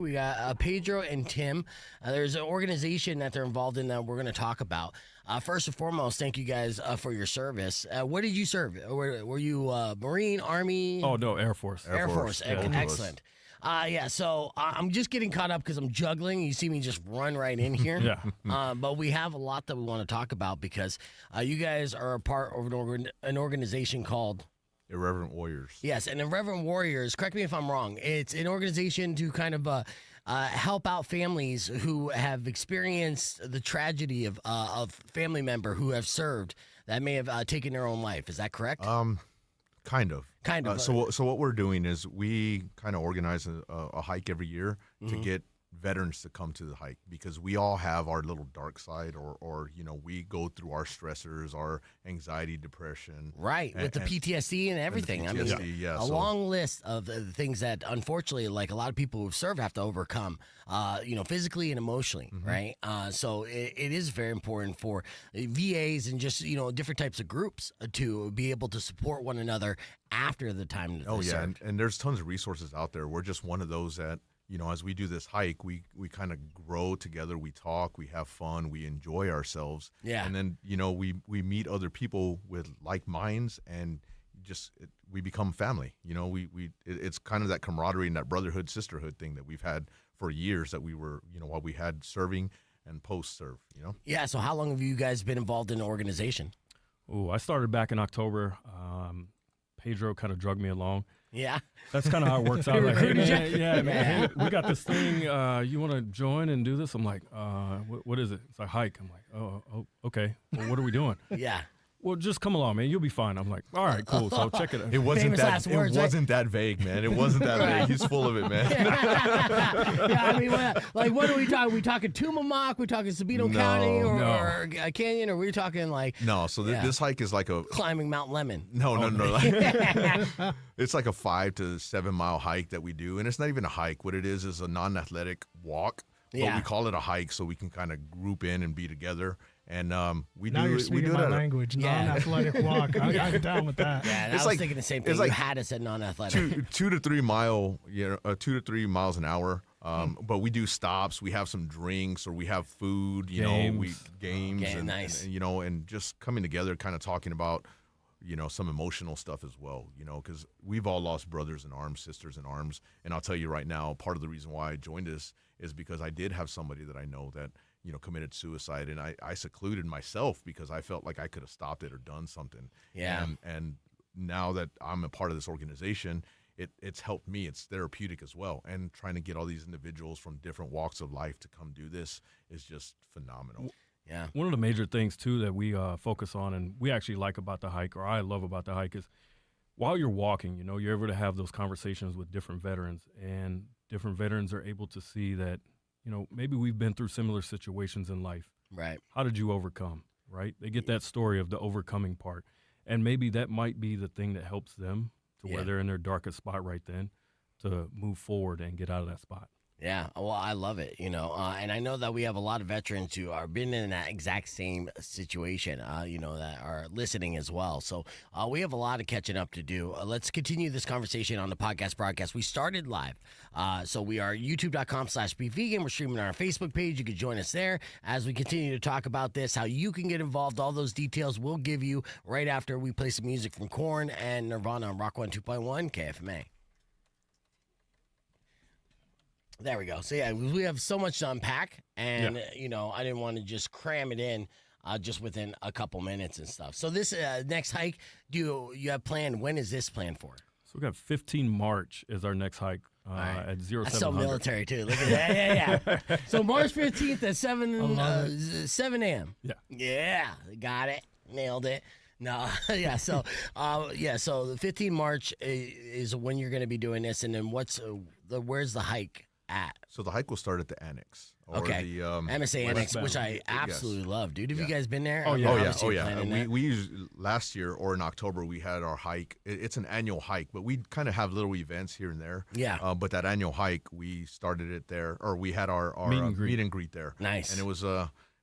We got Pedro and Tim. There's an organization that they're involved in that we're going to talk about. First and foremost, thank you guys for your service. What did you serve? Were you Marine, Army? Oh, no, Air Force. Air Force. Yeah. Excellent. So I'm just getting caught up because I'm juggling. You see me just run right in here. Yeah. But we have a lot that we want to talk about because you guys are a part of an organization called Irreverent Warriors. Yes, and Irreverent Warriors, correct me if I'm wrong, it's an organization to kind of help out families who have experienced the tragedy of family member who have served that may have taken their own life. Is that correct? Kind of. Kind of. So what we're doing is we kind of organize a hike every year to get veterans to come to the hike, because we all have our little dark side, or we go through our stressors, our anxiety, depression, right, with the PTSD and everything. And the PTSD, a long list of things that unfortunately, like a lot of people who've served have to overcome, physically and emotionally, right? So it is very important for VAs and just different types of groups to be able to support one another after the time that they served. And there's tons of resources out there. We're just one of those that, as we do this hike, we kind of grow together, we talk, we have fun, we enjoy ourselves. Yeah. And then, we meet other people with like minds, and we become family. It's kind of that camaraderie and that brotherhood, sisterhood thing that we've had for years, that we were, while we had serving and post-serve, Yeah, so how long have you guys been involved in the organization? Oh, I started back in October. Pedro kind of drug me along. Yeah. That's kind of how it works out. Like, hey, man, Yeah. hey, we got this thing. You want to join and do this? I'm like, what is it? It's a hike. I'm like, oh, okay. Well, what are we doing? Yeah. Well, just come along, man. You'll be fine. I'm like, all right, cool. So check it out. It wasn't Famous last words, right? that vague, man. It wasn't that vague. He's full of it, man. Yeah, I mean, what are we talking? We talking Tumamoc? We talking Sabino County or Canyon? Or we talking like No, so this hike is like a climbing Mount Lemon? No. It's like a 5 to 7 mile hike that we do, and it's not even a hike. What it is a non-athletic walk. But we call it a hike so we can kind of group in and be together. And we now do. You're We speaking do my it. language. Non-athletic walk. I'm down with that. Yeah, I was thinking the same thing. You had to say non-athletic. 2 to 3 mile, 2 to 3 miles an hour. But we do stops. We have some drinks, or we have food. Games and nice. And just coming together, kind of talking about some emotional stuff as well. Because we've all lost brothers in arms, sisters in arms. And I'll tell you right now, part of the reason why I joined this is because I did have somebody that I know that committed suicide, and I secluded myself because I felt like I could have stopped it or done something. Yeah. And now that I'm a part of this organization, it's helped me. It's therapeutic as well. And trying to get all these individuals from different walks of life to come do this is just phenomenal. Yeah. One of the major things, too, that we focus on and we actually like about the hike, or I love about the hike, is while you're walking, you're able to have those conversations with different veterans, and different veterans are able to see that, maybe we've been through similar situations in life. Right. How did you overcome, right? They get that story of the overcoming part. And maybe that might be the thing that helps them to where they're in their darkest spot right then to move forward and get out of that spot. Yeah, well, I love it, and I know that we have a lot of veterans who are been in that exact same situation, that are listening as well. So we have a lot of catching up to do. Let's continue this conversation on the podcast broadcast. We started live, so we are youtube.com/bevegan. We're streaming on our Facebook page. You can join us there as we continue to talk about this, how you can get involved. All those details we'll give you right after we play some music from Korn and Nirvana on Rock 102.1 KFMA. There we go. So, we have so much to unpack, and, I didn't want to just cram it in just within a couple minutes and stuff. So this next hike, do you have planned? When is this planned for? So we got 15 March is our next hike at 0700. That's so military, too. Look at that. Yeah. So March 15th at 7 a.m. Yeah. Yeah. Got it. Nailed it. No, yeah. So, so the 15 March is when you're going to be doing this, and then where's the hike at? So the hike will start at the Annex. Or okay. The MSA Annex, which I absolutely love, dude. Have you guys been there? Oh yeah. We used last year, or in October, we had our hike. It's an annual hike, but we kind of have little events here and there. Yeah. But that annual hike, we started it there, or we had our meet and greet there. Nice. And it was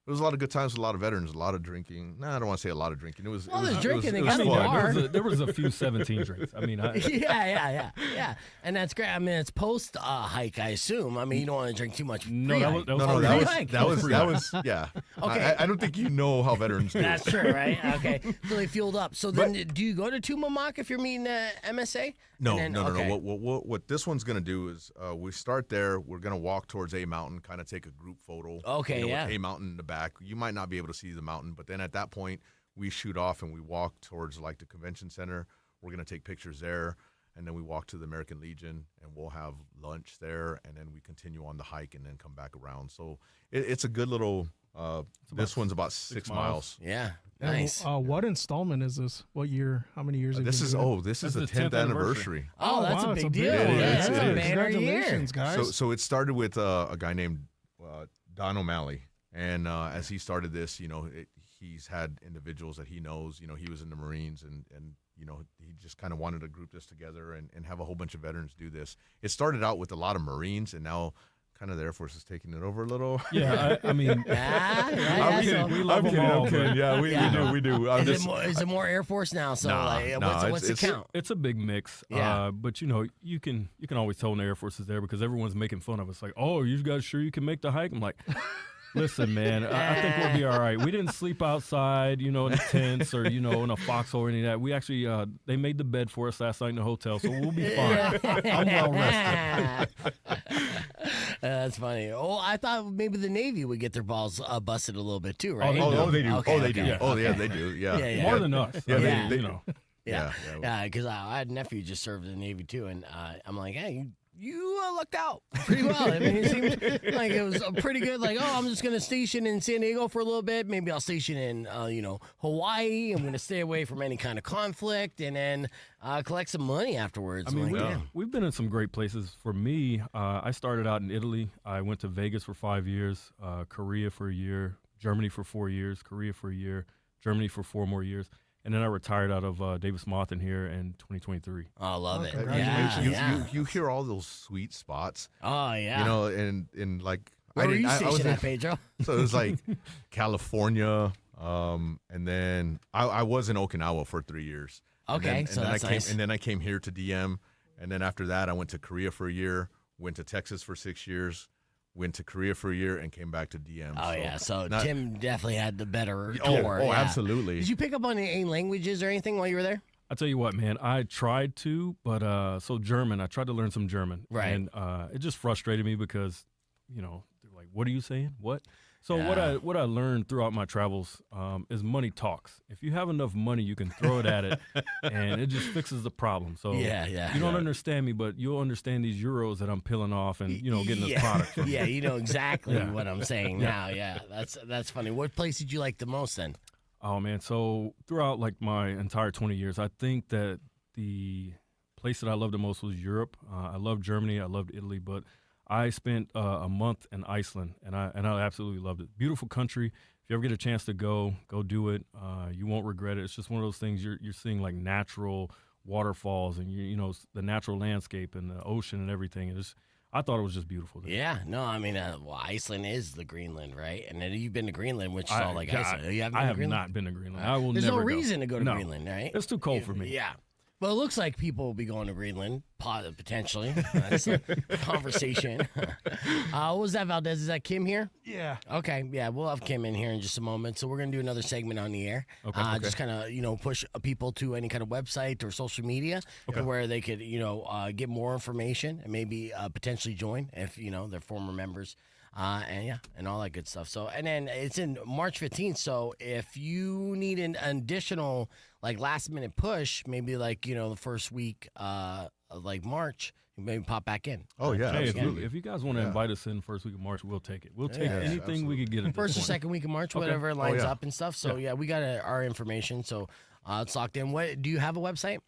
It was a lot of good times with a lot of veterans, a lot of drinking. No, I don't want to say a lot of drinking. It was. Well, it was, there's drinking. It They was, got it was a fun. bar. There was a few 17 drinks. I mean, Yeah. And that's great. I mean, it's post hike, I assume. I mean, you don't want to drink too much. No, that was No, pre-hike. that was yeah. Okay. I don't think you know how veterans do. That's true, right? Okay. Really fueled up. So then, do you go to Tumamoc if you're meeting MSA? No. Okay. What this one's going to do is we start there. We're going to walk towards A Mountain, kind of take a group photo. Okay, with yeah. A Mountain in the back. You might not be able to see the mountain, but then at that point, we shoot off and we walk towards like the convention center. We're going to take pictures there, and then we walk to the American Legion, and we'll have lunch there, and then we continue on the hike and then come back around. So it's a good little. This one's about 6 miles. Yeah. And, Nice. what installment is this? What year? How many years? Have This you is been doing it? this is That's the the 10th 10th anniversary. Oh, that's wow, a it's big a deal. big deal. Yeah, It that's is. a banner year. Congratulations, guys. So it started with a guy named Don O'Malley, and as he started this, he's had individuals that he knows. He was in the Marines, and he just kind of wanted to group this together and have a whole bunch of veterans do this. It started out with a lot of Marines, and now kind of the Air Force is taking it over a little. yeah, I mean, Yeah, so- we love them all. but Yeah, Yeah. we do. Is it more Air Force now? So what's the count? It's a big mix. Yeah. But you can always tell when the Air Force is there because everyone's making fun of us. Like, oh, you guys sure you can make the hike? I'm like, listen, man, I think we'll be all right. We didn't sleep outside, in the tents or, in a foxhole or any of that. We actually, they made the bed for us last night in the hotel, so we'll be fine. I'm well rested. That's funny. Oh, I thought maybe the Navy would get their balls busted a little bit too, right? They do. Okay, They do. okay. Oh, yeah, they do. Yeah. Yeah. More than us. Yeah, I they- mean, they- Yeah, because I had a nephew just served in the Navy too, and I'm like, hey, you lucked out pretty well. I mean, it seemed like it was pretty good. Like, oh, I'm just gonna station in San Diego for a little bit. Maybe I'll station in, Hawaii. I'm gonna stay away from any kind of conflict, and then collect some money afterwards. I mean, I'm like, we've been in some great places. For me, I started out in Italy. I went to Vegas for 5 years, Korea for a year, Germany for 4 years, Korea for a year, Germany for 4 more years. And then I retired out of Davis Monthan here in 2023. I love it. congratulations. Yeah. You hear all those sweet spots, Oh yeah. and like Where were you I was stationed in, at, Pedro? so it was like California, and then I was in Okinawa for 3 years. Okay, so that's nice. And then I came here to DM, and then after that I went to Korea for a year, went to Texas for 6 years, went to Korea for a year, and came back to DM. Oh yeah, so not- Tim definitely had the better Oh, tour. oh, yeah. absolutely. Did you pick up on any languages or anything while you were there? I tell you what, man, I tried to, but so German, I tried to learn some German. Right. And it just frustrated me because, they're like, what are you saying? What? So Yeah. what I learned throughout my travels is money talks. If you have enough money, you can throw it at it, and it just fixes the problem. So Yeah. you don't understand me, but you'll understand these euros that I'm peeling off and, getting this product from. Yeah, you know exactly Yeah. what I'm saying now. Yeah, that's funny. What place did you like the most then? Oh man, so throughout like my entire 20 years, I think that the place that I loved the most was Europe. I loved Germany, I loved Italy, but I spent a month in Iceland, and I absolutely loved it. Beautiful country. If you ever get a chance to go do it. You won't regret it. It's just one of those things you're seeing like natural waterfalls and the natural landscape and the ocean and everything. I thought it was just beautiful. Yeah, no, I mean, Iceland is the Greenland, right? And then you've been to Greenland, which is all like Iceland. You haven't been I to have Greenland? not been to Greenland. I will There's never no go. reason to go to No. Greenland, right? It's too cold for me. Yeah. Well, it looks like people will be going to Greenland, potentially. That's a conversation. What was that, Valdez? Is that Kim here? Yeah. Okay, yeah, we'll have Kim in here in just a moment. So we're going to do another segment on the air. Okay. Just kind of, push people to any kind of website or social media where they could, get more information and maybe potentially join if, they're former members. And all that good stuff. So, and then it's in March 15th. So if you need an additional last minute push, maybe the first week of March, you maybe pop back in. Oh, yeah. Hey, absolutely. if you guys want to invite us in first week of March, we'll take it. We'll take Yeah, anything we could get at First this or point. second week of March, whatever lines yeah. up and stuff. So yeah, we got our information. So it's locked in. What do you have a website?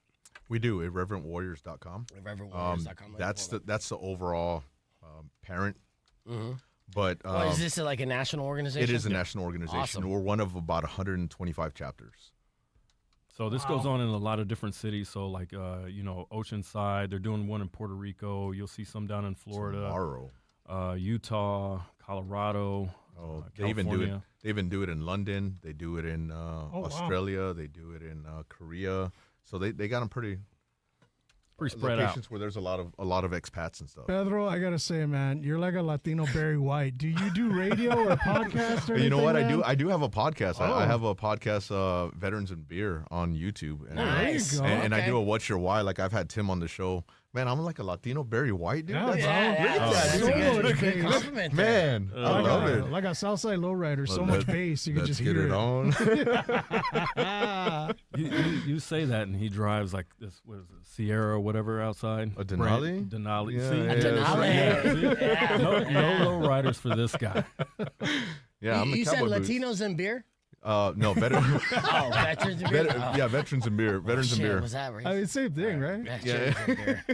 We do, irreverentwarriors.com. Irreverentwarriors.com. That's the overall parent. Mm-hmm. But Is this a national organization? it is a national organization. Awesome. We're one of about 125 chapters. So this goes on in a lot of different cities. So like, Oceanside, they're doing one in Puerto Rico. You'll see some down in Florida, Tomorrow. Utah, Colorado. Oh, they even do it. They even do it in London. They do it in Australia. Wow. They do it in Korea. So they got them pretty spread out. locations where there's a lot of expats and stuff. Pedro, I gotta say, man, you're like a Latino Barry White. Do you do radio or podcast or anything? You know what? Man? I do have a podcast. Oh. I have a podcast, Veterans and Beer, on YouTube. And, Nice. There you go. and I Okay. do a What's Your Why. Like, I've had Tim on the show. Man, I'm like a Latino Barry White, dude. Yeah, That's- bro. That's so a good, much good bass. compliment there. Man, I love it. Like a Southside Lowrider, so Well, much bass you can Let's just get hear it on. You say that, and he drives like this. What is it, Sierra or whatever outside? A Denali? Denali. Yeah, See? yeah, Denali. Yeah. No low riders for this guy. Yeah, I'm You the said cowboy boots. Latinos and beer? No, veterans. Oh, veterans and beer? Oh. Yeah, veterans and beer. Veterans and Shit, beer. was that right? I mean, same thing, right? Veterans and beer.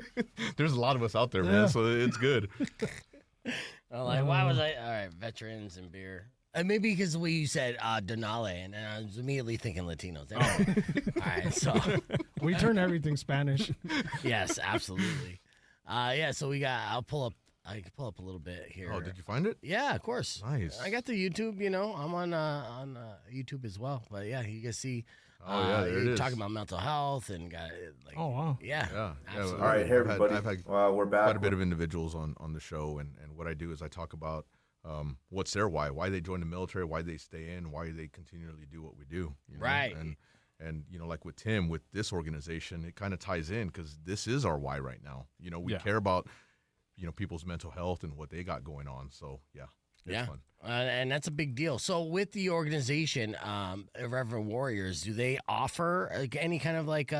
There's a lot of us out there, Yeah. man. So it's good. I'm like, why was I? All right, veterans and beer. Maybe because the way you said Denali, and I was immediately thinking Latinos. There we go. All right, so We turn everything Spanish. yes, absolutely. Yeah, so we got. I can pull up a little bit here. Oh, did you find it? Yeah, of course. Nice. I got the YouTube. You know, I'm on YouTube as well. But yeah, you can see. Oh, yeah, there it you're is. talking about mental health and got like. Oh, wow. Yeah. Yeah. Absolutely. All right, hey everybody. I've had We're back. quite a bit of individuals on the show, and what I do is I talk about what's their why they join the military, why they stay in, why they continually do what we do. You know? Right. And you know, like with Tim, with this organization, it kind of ties in because this is our why right now. You know, we Yeah. care about, you know, people's mental health and what they got going on. So yeah, it's Yeah. fun. And that's a big deal. So with the organization, Irreverent Warriors, do they offer any kind of like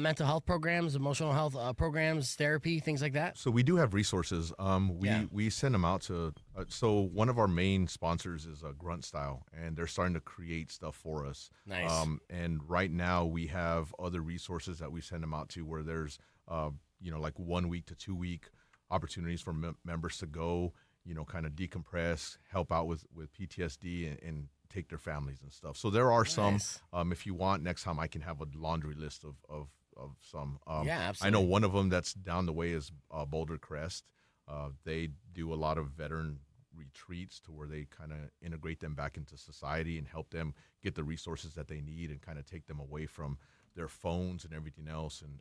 mental health programs, emotional health programs, therapy, things like that? So we do have resources. Yeah. We send them out to. So one of our main sponsors is Grunt Style, and they're starting to create stuff for us. Nice. And right now we have other resources that we send them out to, where there's, you know, like 1 week to 2 week opportunities for members to go, you know, kind of decompress, help out with PTSD, and take their families and stuff. So there are some. Nice. If you want, next time I can have a laundry list of some. Yeah, I absolutely. know one of them that's down the way is Boulder Crest. They do a lot of veteran retreats to where they kind of integrate them back into society and help them get the resources that they need and kind of take them away from their phones and everything else and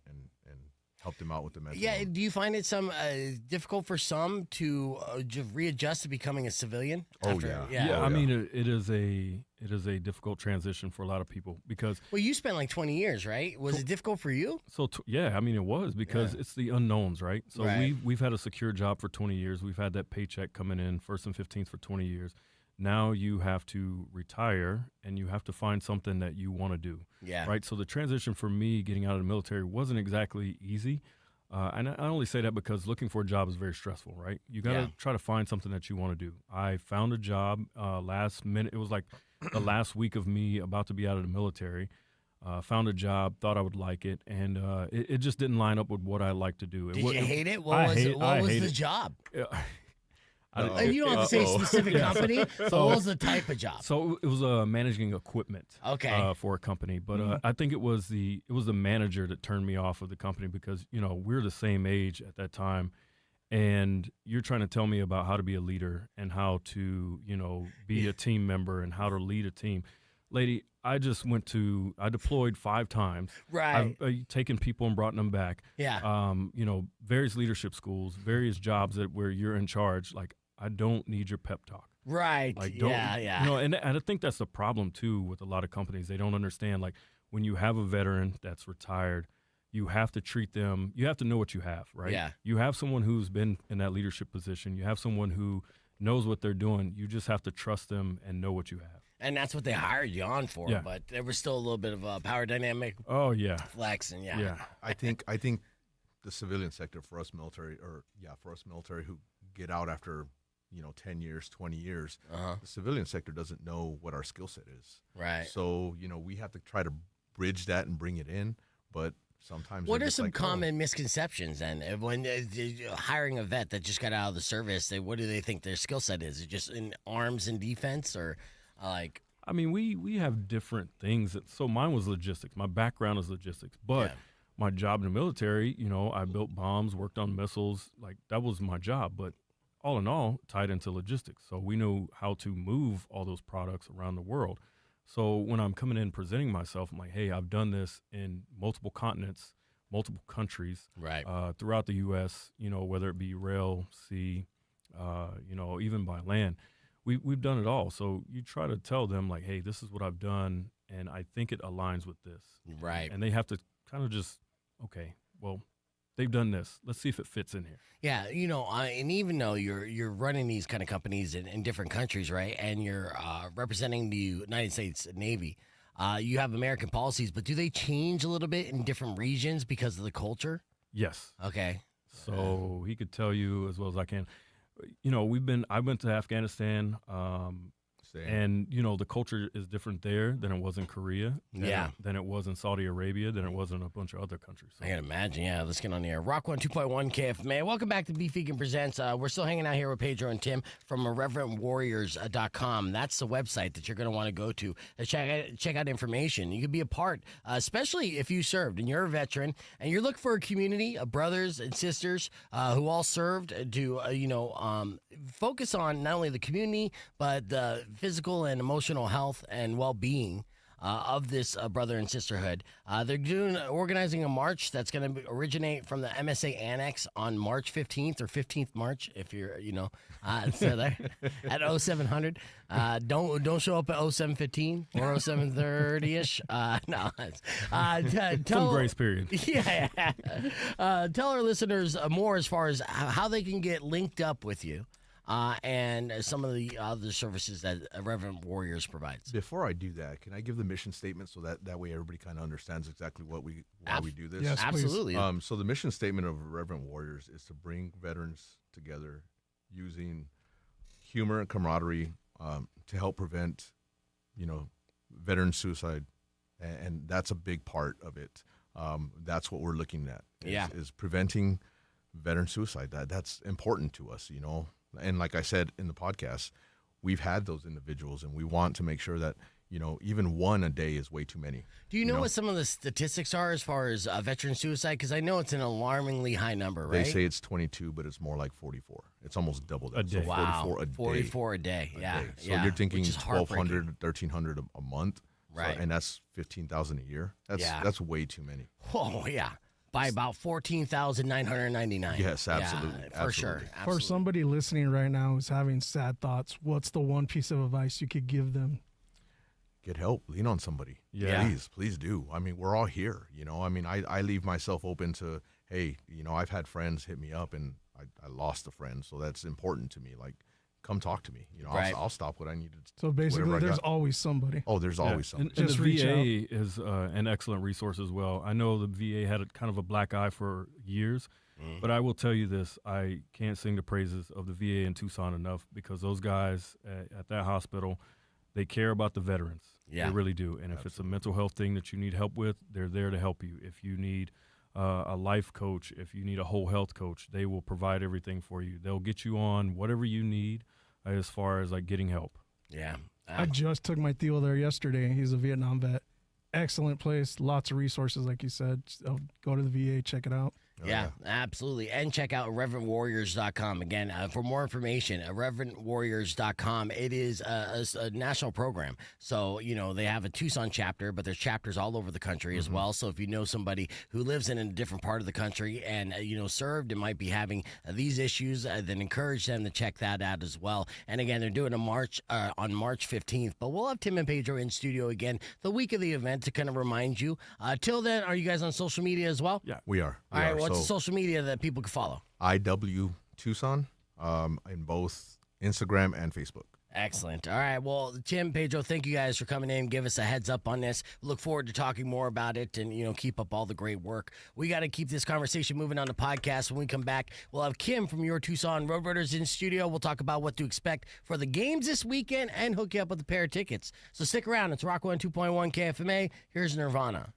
help them out with the mental Yeah, health. do you find it difficult for some to readjust to becoming a civilian? Oh, yeah. Yeah, Oh, I yeah. mean, it is a difficult transition for a lot of people because Well, you spent like 20 years, right? Was it difficult for you? yeah, I mean it was because Yeah. it's the unknowns, right? So Right. we've had a secure job for 20 years. We've had that paycheck coming in first and 15th for 20 years. Now you have to retire and you have to find something that you want to do. Yeah. Right. So the transition for me getting out of the military wasn't exactly easy. And I only say that because looking for a job is very stressful, right? You got to Yeah. try to find something that you want to do. I found a job last minute. It was like the last week of me about to be out of the military. Found a job, thought I would like it, and it just didn't line up with what I like to do. Did you hate it? What I was hate- it? What I was hate the it. job? Uh-oh. And you don't have to say Uh-oh. specific company, but what was the type of job? So it was managing equipment. Okay. For a company, but I think it was the manager that turned me off of the company because we're the same age at that time, and you're trying to tell me about how to be a leader and how to be a team member and how to lead a team. Lady, I deployed 5 times. Right. I've taken people and brought them back. Yeah. Various leadership schools, various jobs where you're in charge. Like, I don't need your pep talk. Right. Like, Yeah. and I think that's the problem too with a lot of companies. They don't understand, like, when you have a veteran that's retired, you have to treat them, you have to know what you have, right? Yeah. You have someone who's been in that leadership position. You have someone who knows what they're doing. You just have to trust them and know what you have. And that's what they hired you on for. Yeah. But there was still a little bit of a power dynamic Oh yeah. flex, and Yeah. I think the civilian sector for us military who get out after 10 years, 20 years, Uh-huh. the civilian sector doesn't know what our skill set is. Right. So, we have to try to bridge that and bring it in, but sometimes What they're are just some like, common misconceptions then? When hiring a vet that just got out of the service, what do they think their skill set is? Is it just in arms and defense, or like? I mean, we have different things. So mine was logistics. My background is logistics, but Yeah. my job in the military, I built bombs, worked on missiles. Like, that was my job. But all in all tied into logistics. So we know how to move all those products around the world. So when I'm coming in presenting myself, I'm like, hey, I've done this in multiple continents, multiple countries, Right. throughout the U.S., whether it be rail, sea, even by land. We've done it all. So you try to tell them, like, hey, this is what I've done, and I think it aligns with this. Right. And they have to kind of just, okay, well, they've done this. Let's see if it fits in here. Yeah, and even though you're running these kind of companies in different countries, right, and you're representing the United States Navy, you have American policies, but do they change a little bit in different regions because of the culture? Yes. Okay. So he could tell you as well as I can. I went to Afghanistan, and the culture is different there than it was in Korea. Than it was in Saudi Arabia, than it was in a bunch of other countries. So. I can imagine. Yeah, let's get on the air. Rock 102.1 KFMA. Welcome back to Beef Vegan Presents. We're still hanging out here with Pedro and Tim from IrreverentWarriors.com. That's the website that you're going to want to go to check out information. You can be a part, especially if you served and you're a veteran and you're looking for a community of brothers and sisters who all served to, focus on not only the community but the physical and emotional health and well-being of this brother and sisterhood. They're organizing a march that's going to originate from the MSA Annex on March 15th or 15th March, if you're, so there at 0700. Don't show up at 0715 or 0730-ish. No. Some grace period. Yeah. Tell our listeners more as far as how they can get linked up with you. And some of the other services that Irreverent Warriors provides. Before I do that, can I give the mission statement so that way everybody kind of understands exactly why we do this? Yes, absolutely. So the mission statement of Irreverent Warriors is to bring veterans together using humor and camaraderie to help prevent, veteran suicide, and that's a big part of it. That's what we're looking at. Is preventing veteran suicide. That's important to us, And like I said in the podcast, we've had those individuals, and we want to make sure that, even one a day is way too many. Do you know what some of the statistics are as far as veteran suicide? Because I know it's an alarmingly high number, right? They say it's 22, but it's more like 44. It's almost double that. A day. So Wow. 44 a day. 44 a day, yeah. So you're thinking Which is 1,200, 1,300 a month. Right. And that's 15,000 a year. That's way too many. Oh, yeah. By about 14,999. Yes, absolutely. Yeah, for sure. Absolutely. Absolutely. For somebody listening right now who's having sad thoughts, what's the one piece of advice you could give them? Get help. Lean on somebody. Yeah. Please do. I mean, we're all here. I leave myself open to, hey, I've had friends hit me up and I lost a friend. So that's important to me. Like, come talk to me. Right. I'll stop what I need to. So basically, whatever I there's got. always somebody. Oh, there's always somebody. And Just the reach VA is an excellent resource as well. I know the VA had kind of a black eye for years, but I will tell you this. I can't sing the praises of the VA in Tucson enough because those guys at that hospital, they care about the veterans. Yeah. They really do. And if it's a mental health thing that you need help with, they're there to help you. If you need a life coach, if you need a whole health coach, they will provide everything for you. They'll get you on whatever you need as far as like getting help. Yeah. I just took my Theo there yesterday. He's a Vietnam vet. Excellent place. Lots of resources, like you said. So go to the VA, check it out. Yeah, absolutely. And check out IrreverentWarriors.com. Again, for more information, IrreverentWarriors.com. It is a national program. So, they have a Tucson chapter, but there's chapters all over the country as well. So if you know somebody who lives in a different part of the country and, served and might be having these issues, then encourage them to check that out as well. And again, they're doing a march on March 15th. But we'll have Tim and Pedro in studio again the week of the event to kind of remind you. Till then, are you guys on social media as well? Yeah. We are. All right, what's the social media that people can follow? IW Tucson in both Instagram and Facebook. Excellent. All right. Well, Tim, Pedro, thank you guys for coming in. Give us a heads up on this. Look forward to talking more about it and, keep up all the great work. We got to keep this conversation moving on the podcast. When we come back, we'll have Kim from your Tucson Roadrunners in studio. We'll talk about what to expect for the games this weekend and hook you up with a pair of tickets. So stick around. It's Rock 102.1 KFMA. Here's Nirvana.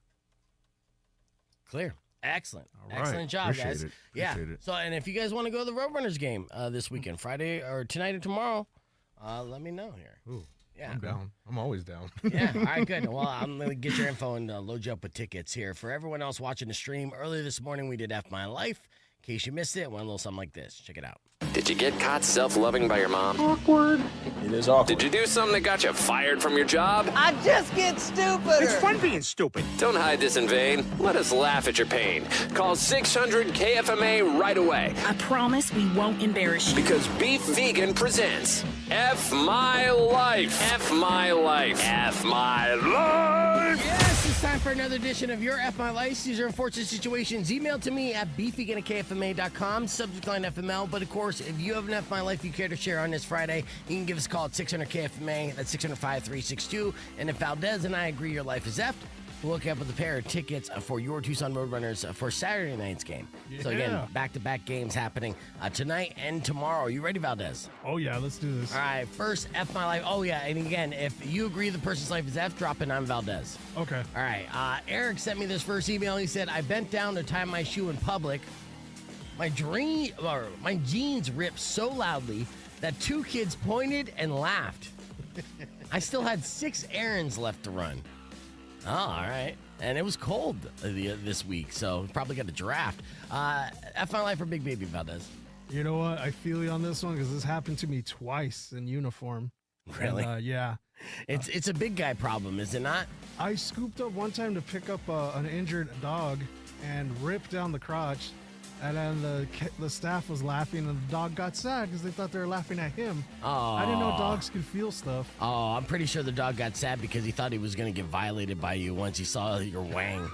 Clear. Excellent. All right. Excellent job, Appreciate guys. it. Yeah. Appreciate it. So, and if you guys want to go to the Roadrunners game this weekend, Friday or tonight or tomorrow, let me know here. Ooh, Yeah. I'm down. I'm always down. Yeah. All right, good. Well, I'm going to get your info and load you up with tickets here. For everyone else watching the stream, earlier this morning we did F My Life. In case you missed it, it went a little something like this. Check it out. Did you get caught self-loving by your mom? Awkward. It is awkward. Did you do something that got you fired from your job? I just get stupid. It's fun being stupid. Don't hide this in vain. Let us laugh at your pain. Call 600-KFMA right away. I promise we won't embarrass you. Because Beef Vegan presents F My Life. F My Life. F My Life. Yes, it's time for another edition of Your F My Life. These are unfortunate situations. Email to me at beefvegan@kfma.com. Subject line FML. But of course, if you have an F My Life you care to share on this Friday, you can give us a call at 600-KFMA. That's 605-362. And if Valdez and I agree your life is effed, we'll hook you up with a pair of tickets for your Tucson Roadrunners for Saturday night's game. Yeah. So again, back-to-back games happening tonight and tomorrow. You ready, Valdez? Oh, yeah, let's do this. All right, first F My Life. Oh, yeah, and again, if you agree the person's life is F, drop in I'm Valdez. Okay. All right, Eric sent me this first email. He said, I bent down to tie my shoe in public. My jeans ripped so loudly that 2 kids pointed and laughed. I still had 6 errands left to run. Oh, all right. And it was cold this week, so probably got a draft. F My Life or Big Baby Valdez? You know what? I feel you on this one because this happened to me twice in uniform. Really? And, yeah. It's a big guy problem, is it not? I scooped up one time to pick up an injured dog and ripped down the crotch. And then the staff was laughing, and the dog got sad because they thought they were laughing at him. Oh. I didn't know dogs could feel stuff. Oh, I'm pretty sure the dog got sad because he thought he was going to get violated by you once he saw your wang.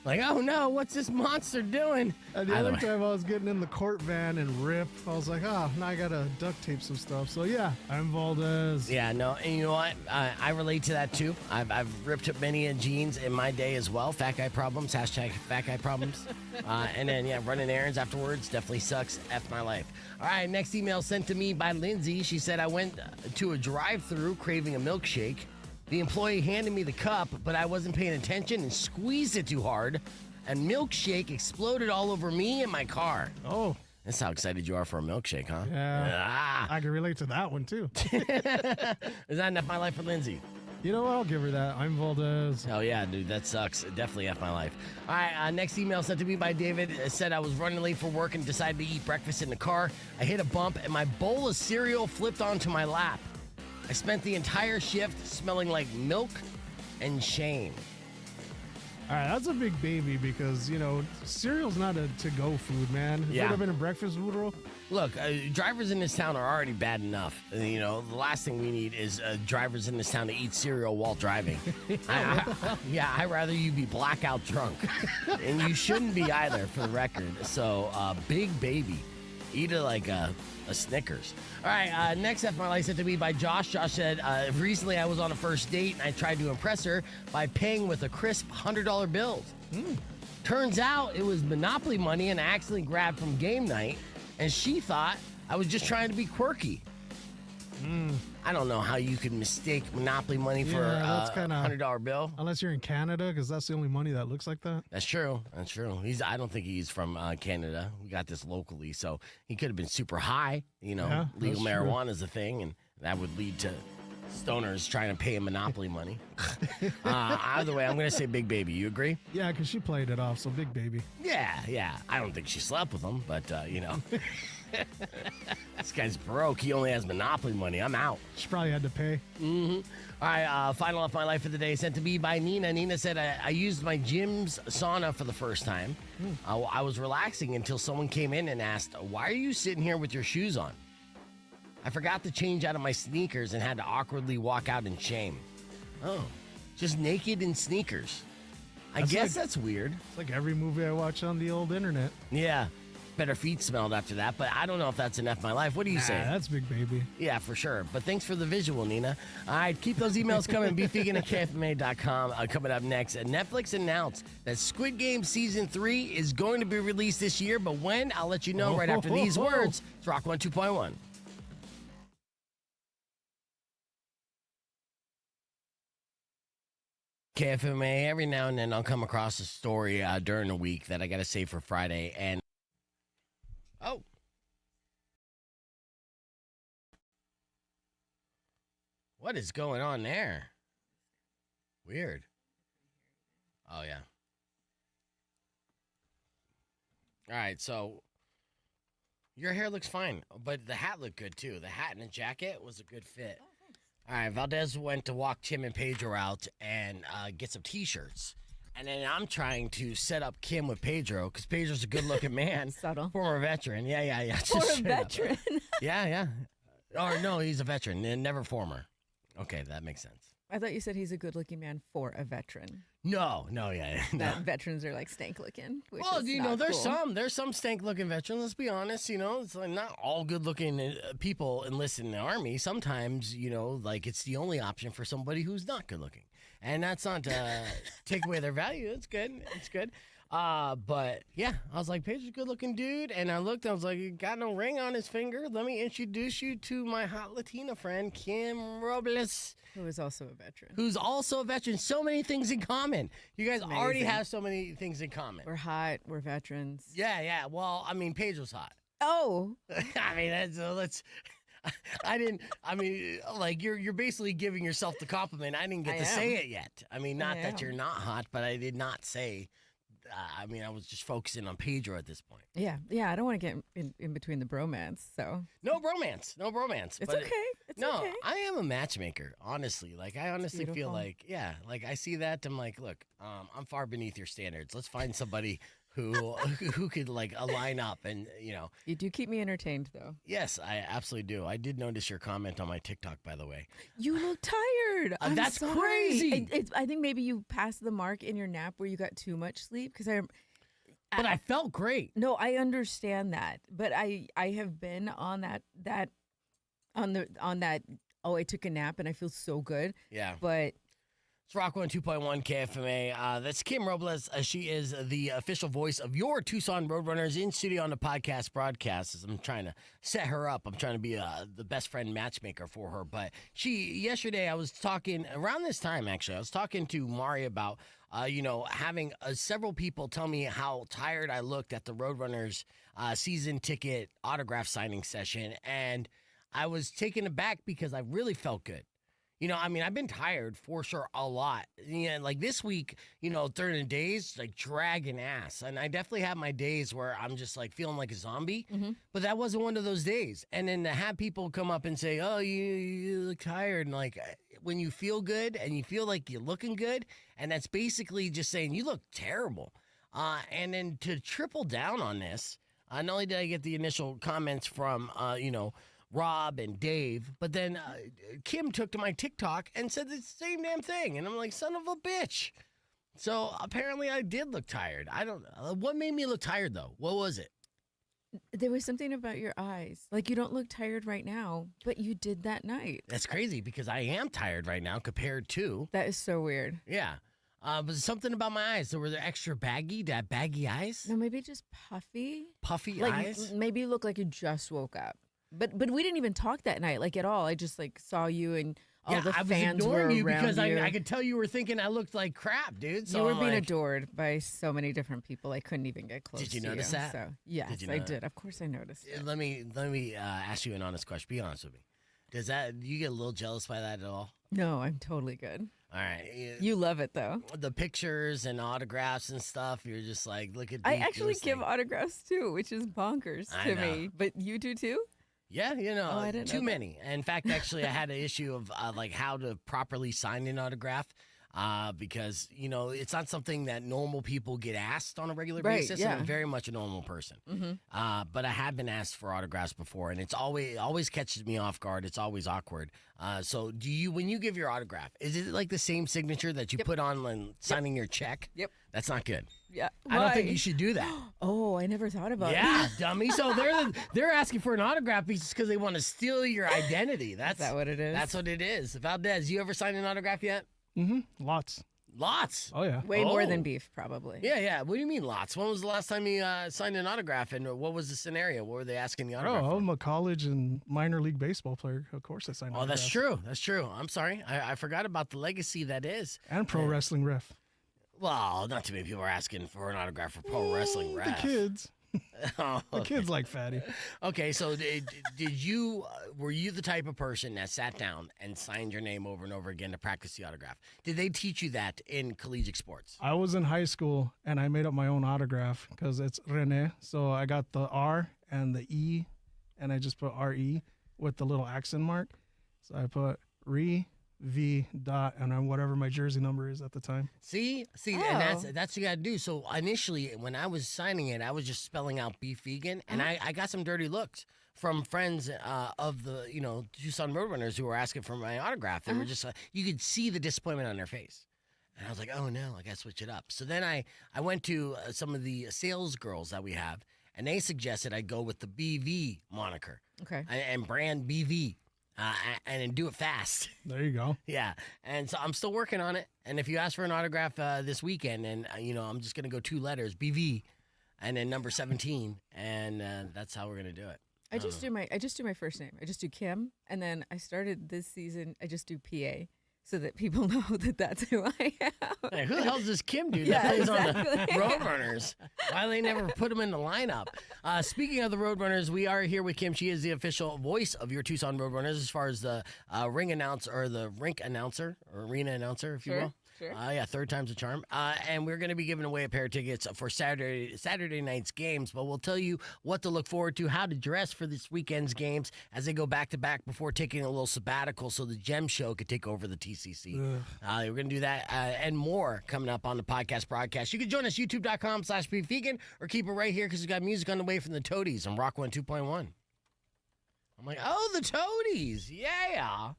Like, oh no, what's this monster doing? And the Either other way. time I was getting in the court van and rip, I was like, now I got to duct tape some stuff. So yeah, I'm Valdez. Yeah, no, and you know what? I relate to that too. I've ripped up many jeans in my day as well. Fat guy problems, hashtag fat guy problems. And then, yeah, running errands afterwards definitely sucks. F My Life. All right, next email sent to me by Lindsay. She said, I went to a drive-thru craving a milkshake. The employee handed me the cup, but I wasn't paying attention and squeezed it too hard, and milkshake exploded all over me and my car. Oh, That's how excited you are for a milkshake, huh? yeah. Ah. I can relate to that one too. Is that enough My Life for Lindsay? You know what? I'll give her that. I'm Valdez. Oh, yeah, dude, that sucks. Definitely F My Life. All right, next email sent to me by David. It said I was running late for work and decided to eat breakfast in the car. I hit a bump, and my bowl of cereal flipped onto my lap. I spent the entire shift smelling like milk and shame. All right, that's a big baby because, cereal's not a to-go food, man. If it Yeah. would have been a breakfast noodle. Look, drivers in this town are already bad enough. The last thing we need is drivers in this town to eat cereal while driving. I'd rather you be blackout drunk. And you shouldn't be either, for the record. So, big baby. Eat it like a Snickers. All right, next F My Life sent to me by Josh. Josh said, recently I was on a first date and I tried to impress her by paying with a crisp $100 bills. Turns out it was Monopoly money and I accidentally grabbed from game night, and she thought I was just trying to be quirky. I don't know how you could mistake Monopoly money for that's a kinda- $100 bill. Unless you're in Canada, because that's the only money that looks like that. That's true. That's true. I don't think he's from Canada. We got this locally, so he could have been super high. Yeah, Legal that's true. marijuana is a thing, and that would lead to stoners trying to pay him Monopoly money. Either way, I'm going to say Big Baby. You agree? Yeah, because she played it off, so big baby. Yeah. I don't think she slept with him, but, this guy's broke. He only has Monopoly money. I'm out. She probably had to pay. All right, final F My Life for the day sent to me by Nina. Nina said, I used my gym's sauna for the first time. I was relaxing until someone came in and asked, why are you sitting here with your shoes on? I forgot to change out of my sneakers and had to awkwardly walk out in shame. Oh, just naked in sneakers. I guess that's weird. It's like every movie I watch on the old internet. Yeah. Better feet smelled after that, but I don't know if that's an F My Life. What do you say? That's big baby. Yeah, for sure. But thanks for the visual, Nina. All right, keep those emails coming. beefvegan@kfma.com. Coming up next, Netflix announced that Squid Game Season 3 is going to be released this year, but when? I'll let you know right after these words. It's Rock 102.1. KFMA, every now and then I'll come across a story during the week that I got to save for Friday. And oh, what is going on there? Weird. Oh, yeah. All right, so your hair looks fine, but the hat looked good too. The hat and the jacket was a good fit. All right, Valdez went to walk Tim and Pedro out and get some T-shirts. And then I'm trying to set up Kim with Pedro because Pedro's a good-looking man. Subtle. Former veteran. Yeah. Just For a straight up. veteran. Yeah. Or no, he's a veteran and never former. Okay, that makes sense. I thought you said he's a good-looking man for a veteran. No. That veterans are like stank-looking. Well, there's some stank-looking veterans. Let's be honest. It's like not all good-looking people enlist in the army. Sometimes, like it's the only option for somebody who's not good-looking, and that's not to take away their value. It's good. But yeah, I was like, Pedro's a good-looking dude, and I looked. I was like, he got no ring on his finger. Let me introduce you to my hot Latina friend, Kim Robles. Who is also a veteran. Who's also a veteran. So many things in common. You guys already have so many things in common. We're hot. We're veterans. Yeah. Well, I mean, Pedro's hot. Oh. I mean, you're basically giving yourself the compliment. I didn't get to say it yet. I mean, not that you're not hot, but I did not say. I was just focusing on Pedro at this point. Yeah. I don't want to get in between the bromance, so. No bromance. It's okay. Okay. I am a matchmaker, honestly. Like, I honestly feel like, I see that. I'm like, look, I'm far beneath your standards. Let's find somebody who could, like, align up and, You do keep me entertained, though. Yes, I absolutely do. I did notice your comment on my TikTok, by the way. You look tired. I'm that's sorry. crazy. I think maybe you passed the mark in your nap where you got too much sleep because But I felt great. No, I understand that, but I have been on that. Oh, I took a nap and I feel so good. Yeah. But it's Rock 102.1 KFMA. That's Kim Robles. She is the official voice of your Tucson Roadrunners in studio on the podcast broadcast. As I'm trying to set her up. I'm trying to be the best friend matchmaker for her. But yesterday I was talking, around this time actually, I was talking to Mari about, having several people tell me how tired I looked at the Roadrunners season ticket autograph signing session. And I was taken aback because I really felt good. I've been tired for sure a lot. Like this week, during the days, like dragging ass. And I definitely have my days where I'm just like feeling like a zombie. Mm-hmm. But that wasn't one of those days. And then to have people come up and say, oh, you look tired. And like when you feel good and you feel like you're looking good, and that's basically just saying you look terrible. And then to triple down on this, not only did I get the initial comments from, Rob and Dave, but then Kim took to my TikTok and said the same damn thing. And I'm like, son of a bitch. So apparently I did look tired. I don't know. What made me look tired, though? What was it? There was something about your eyes. Like, you don't look tired right now, but you did that night. That's crazy because I am tired right now compared to. That is so weird. Yeah. But something about my eyes. Were they extra baggy? Did I have baggy eyes? No, maybe just puffy. Puffy like, eyes? Maybe you look like you just woke up. But we didn't even talk that night, like, at all. I just, like, saw you and all the fans were around you. Because I could tell you were thinking I looked like crap, dude. So you were being adored by so many different people. I couldn't even get close to you. Did you notice that? So, yes, I did. Of course I noticed it. Let me ask you an honest question. Be honest with me. Do you get a little jealous by that at all? No, I'm totally good. All right. You love it, though. The pictures and autographs and stuff, you're just like, look at I actually give autographs, too, which is bonkers to me. But you do, too? Yeah, I didn't too know many. In fact, actually, I had an issue of like how to properly sign an autograph because, it's not something that normal people get asked on a regular basis. Yeah. And I'm very much a normal person. Mm-hmm. But I have been asked for autographs before, and it always catches me off guard. It's always awkward. So when you give your autograph, is it like the same signature that you put on when signing your check? Yep. That's not good. Yeah. I don't think you should do that. Oh, I never thought about that. Yeah, dummy. So they're asking for an autograph because they want to steal your identity. Is that what it is? That's what it is. Valdez, you ever signed an autograph yet? Mm-hmm. Lots. Lots? Oh, yeah. Way more than beef, probably. Yeah. What do you mean lots? When was the last time you signed an autograph, and what was the scenario? What were they asking the autograph for? I'm a college and minor league baseball player. Of course I signed autographs. That's true. I'm sorry. I forgot about the legacy that is. And pro wrestling ref. Well, not too many people are asking for an autograph for pro wrestling ref. The kids. Oh, The kids like fatty. okay, so were you the type of person that sat down and signed your name over and over again to practice the autograph? Did they teach you that in collegiate sports? I was in high school and I made up my own autograph because it's Rene. So I got the R and the E, and I just put R-E with the little accent mark. So I put V dot and then whatever my jersey number is at the time. See, and that's what you got to do. So initially, when I was signing it, I was just spelling out beef vegan, and I got some dirty looks from friends of the Tucson Roadrunners who were asking for my autograph. They were just you could see the disappointment on their face, and I was like, oh no, I got to switch it up. So then I went to some of the sales girls that we have, and they suggested I go with the BV moniker, and brand BV. And then do it fast. There you go. Yeah. And so I'm still working on it. And if you ask for an autograph this weekend, and, I'm just going to go 2 letters, BV, and then number 17. And that's how we're going to do it. I just do my first name. I just do Kim. And then I started this season, I just do PA. So that people know that that's who I am. Hey, who the hell is this Kim dude that plays on the Roadrunners? Why they never put him in the lineup? Speaking of the Roadrunners, we are here with Kim. She is the official voice of your Tucson Roadrunners as far as the ring announcer or the rink announcer or arena announcer, if you will. Sure. Yeah, third time's a charm. And we're going to be giving away a pair of tickets for Saturday night's games. But we'll tell you what to look forward to, how to dress for this weekend's games as they go back to back before taking a little sabbatical so the Gem Show could take over the TCC. We're going to do that and more coming up on the podcast broadcast. You can join us, youtube.com/beefvegan, or keep it right here because we've got music on the way from the Toadies on Rock 102.1. I'm like, oh, the Toadies. Yeah.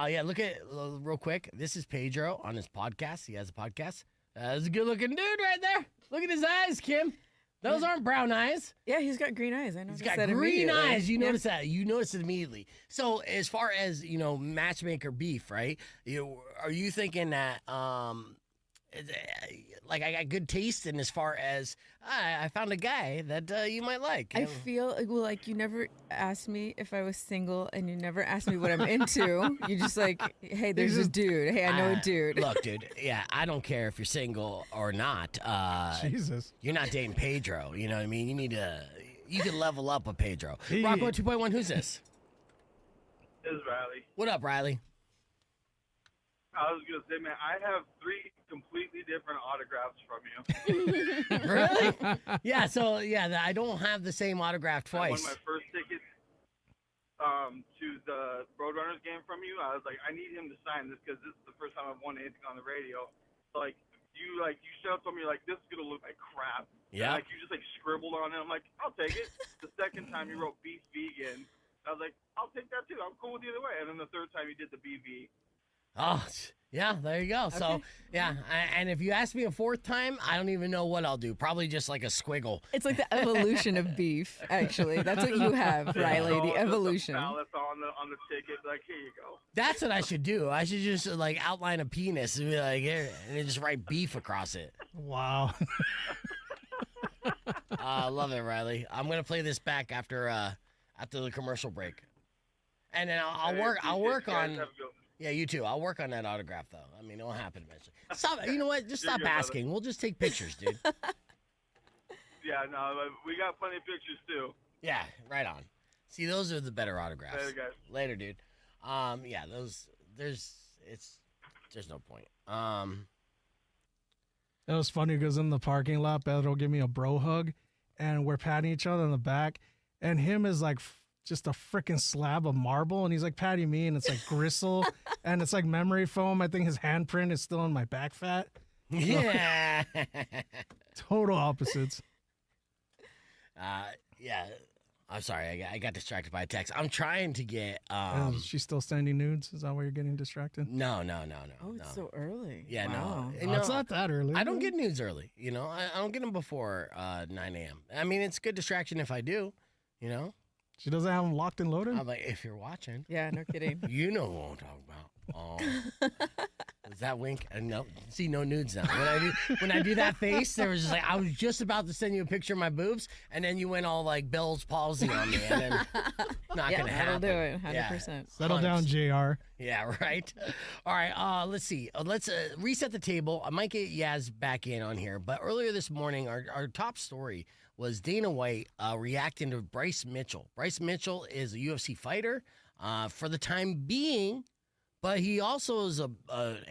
Yeah, look at real quick. This is Pedro on his podcast. He has a podcast. That's a good-looking dude right there. Look at his eyes, Kim. Those aren't brown eyes. Yeah, he's got green eyes. I know. He's got green eyes. You notice that. You notice it immediately. So as far as, matchmaker beef, right? Are you thinking that, like I got good taste, and as far as I found a guy that you might like. I feel like you never asked me if I was single, and you never asked me what I'm into. You just like, hey, there's a dude. Hey, I know a dude. Look, dude. Yeah, I don't care if you're single or not. Jesus, you're not dating Pedro. You know what I mean? You can level up with Pedro. Rock 2.1. Who's this? This is Riley. What up, Riley? I was gonna say, man, I have 3 completely different autographs from you. Really? Yeah. So I don't have the same autograph twice. I won my first ticket to the Roadrunners game from you. I was like, I need him to sign this because this is the first time I've won anything on the radio. So, you showed up to me like, this is gonna look like crap. Yeah. And, you just scribbled on it. I'm like, I'll take it. The second time you wrote beef vegan, I was like, I'll take that too. I'm cool with either way. And then the third time you did the BV. Oh, yeah, there you go. Okay. So, yeah, and if you ask me a 4th time, I don't even know what I'll do. Probably just like a squiggle. It's like the evolution of beef, actually. That's what you have, Riley, the evolution. On the ticket, here you go. That's what I should do. I should just, outline a penis and be like, here, and then just write beef across it. Wow. I love it, Riley. I'm going to play this back after the commercial break. And then I'll work on... Yeah, you too. I'll work on that autograph, though. I mean, it'll happen eventually. Stop. You know what? Just stop asking. We'll just take pictures, dude. Yeah, no, we got plenty of pictures, too. Yeah, right on. See, those are the better autographs. Later, guys. Later, dude. Yeah, there's no point. It was funny because in the parking lot, Pedro gave me a bro hug, and we're patting each other in the back, and him is like just a freaking slab of marble, and he's like patting me, and it's like gristle, and it's like memory foam. I think his handprint is still in my back fat. Yeah. Total opposites. Yeah. I'm sorry, I got distracted by a text. I'm trying to get. She's still sending nudes? Is that why you're getting distracted? No. Oh, it's so early. Yeah, wow. No. It's not that early. I don't get nudes early. I don't get them before 9 a.m. I mean, it's good distraction if I do. She doesn't have them locked and loaded? I'm like, if you're watching. Yeah, no kidding. You know what I'm talking about. Is that wink? No, see, no nudes now. When I do that face, there was just I was just about to send you a picture of my boobs, and then you went all like Bell's palsy on me, and then not gonna happen. That'll do it, 100%. Yeah. Settle down, JR. Yeah, right. All right. Let's see. Let's reset the table. I might get Yaz back in on here, but earlier this morning, our top story was Dana White reacting to Bryce Mitchell. Bryce Mitchell is a UFC fighter for the time being, but he also is an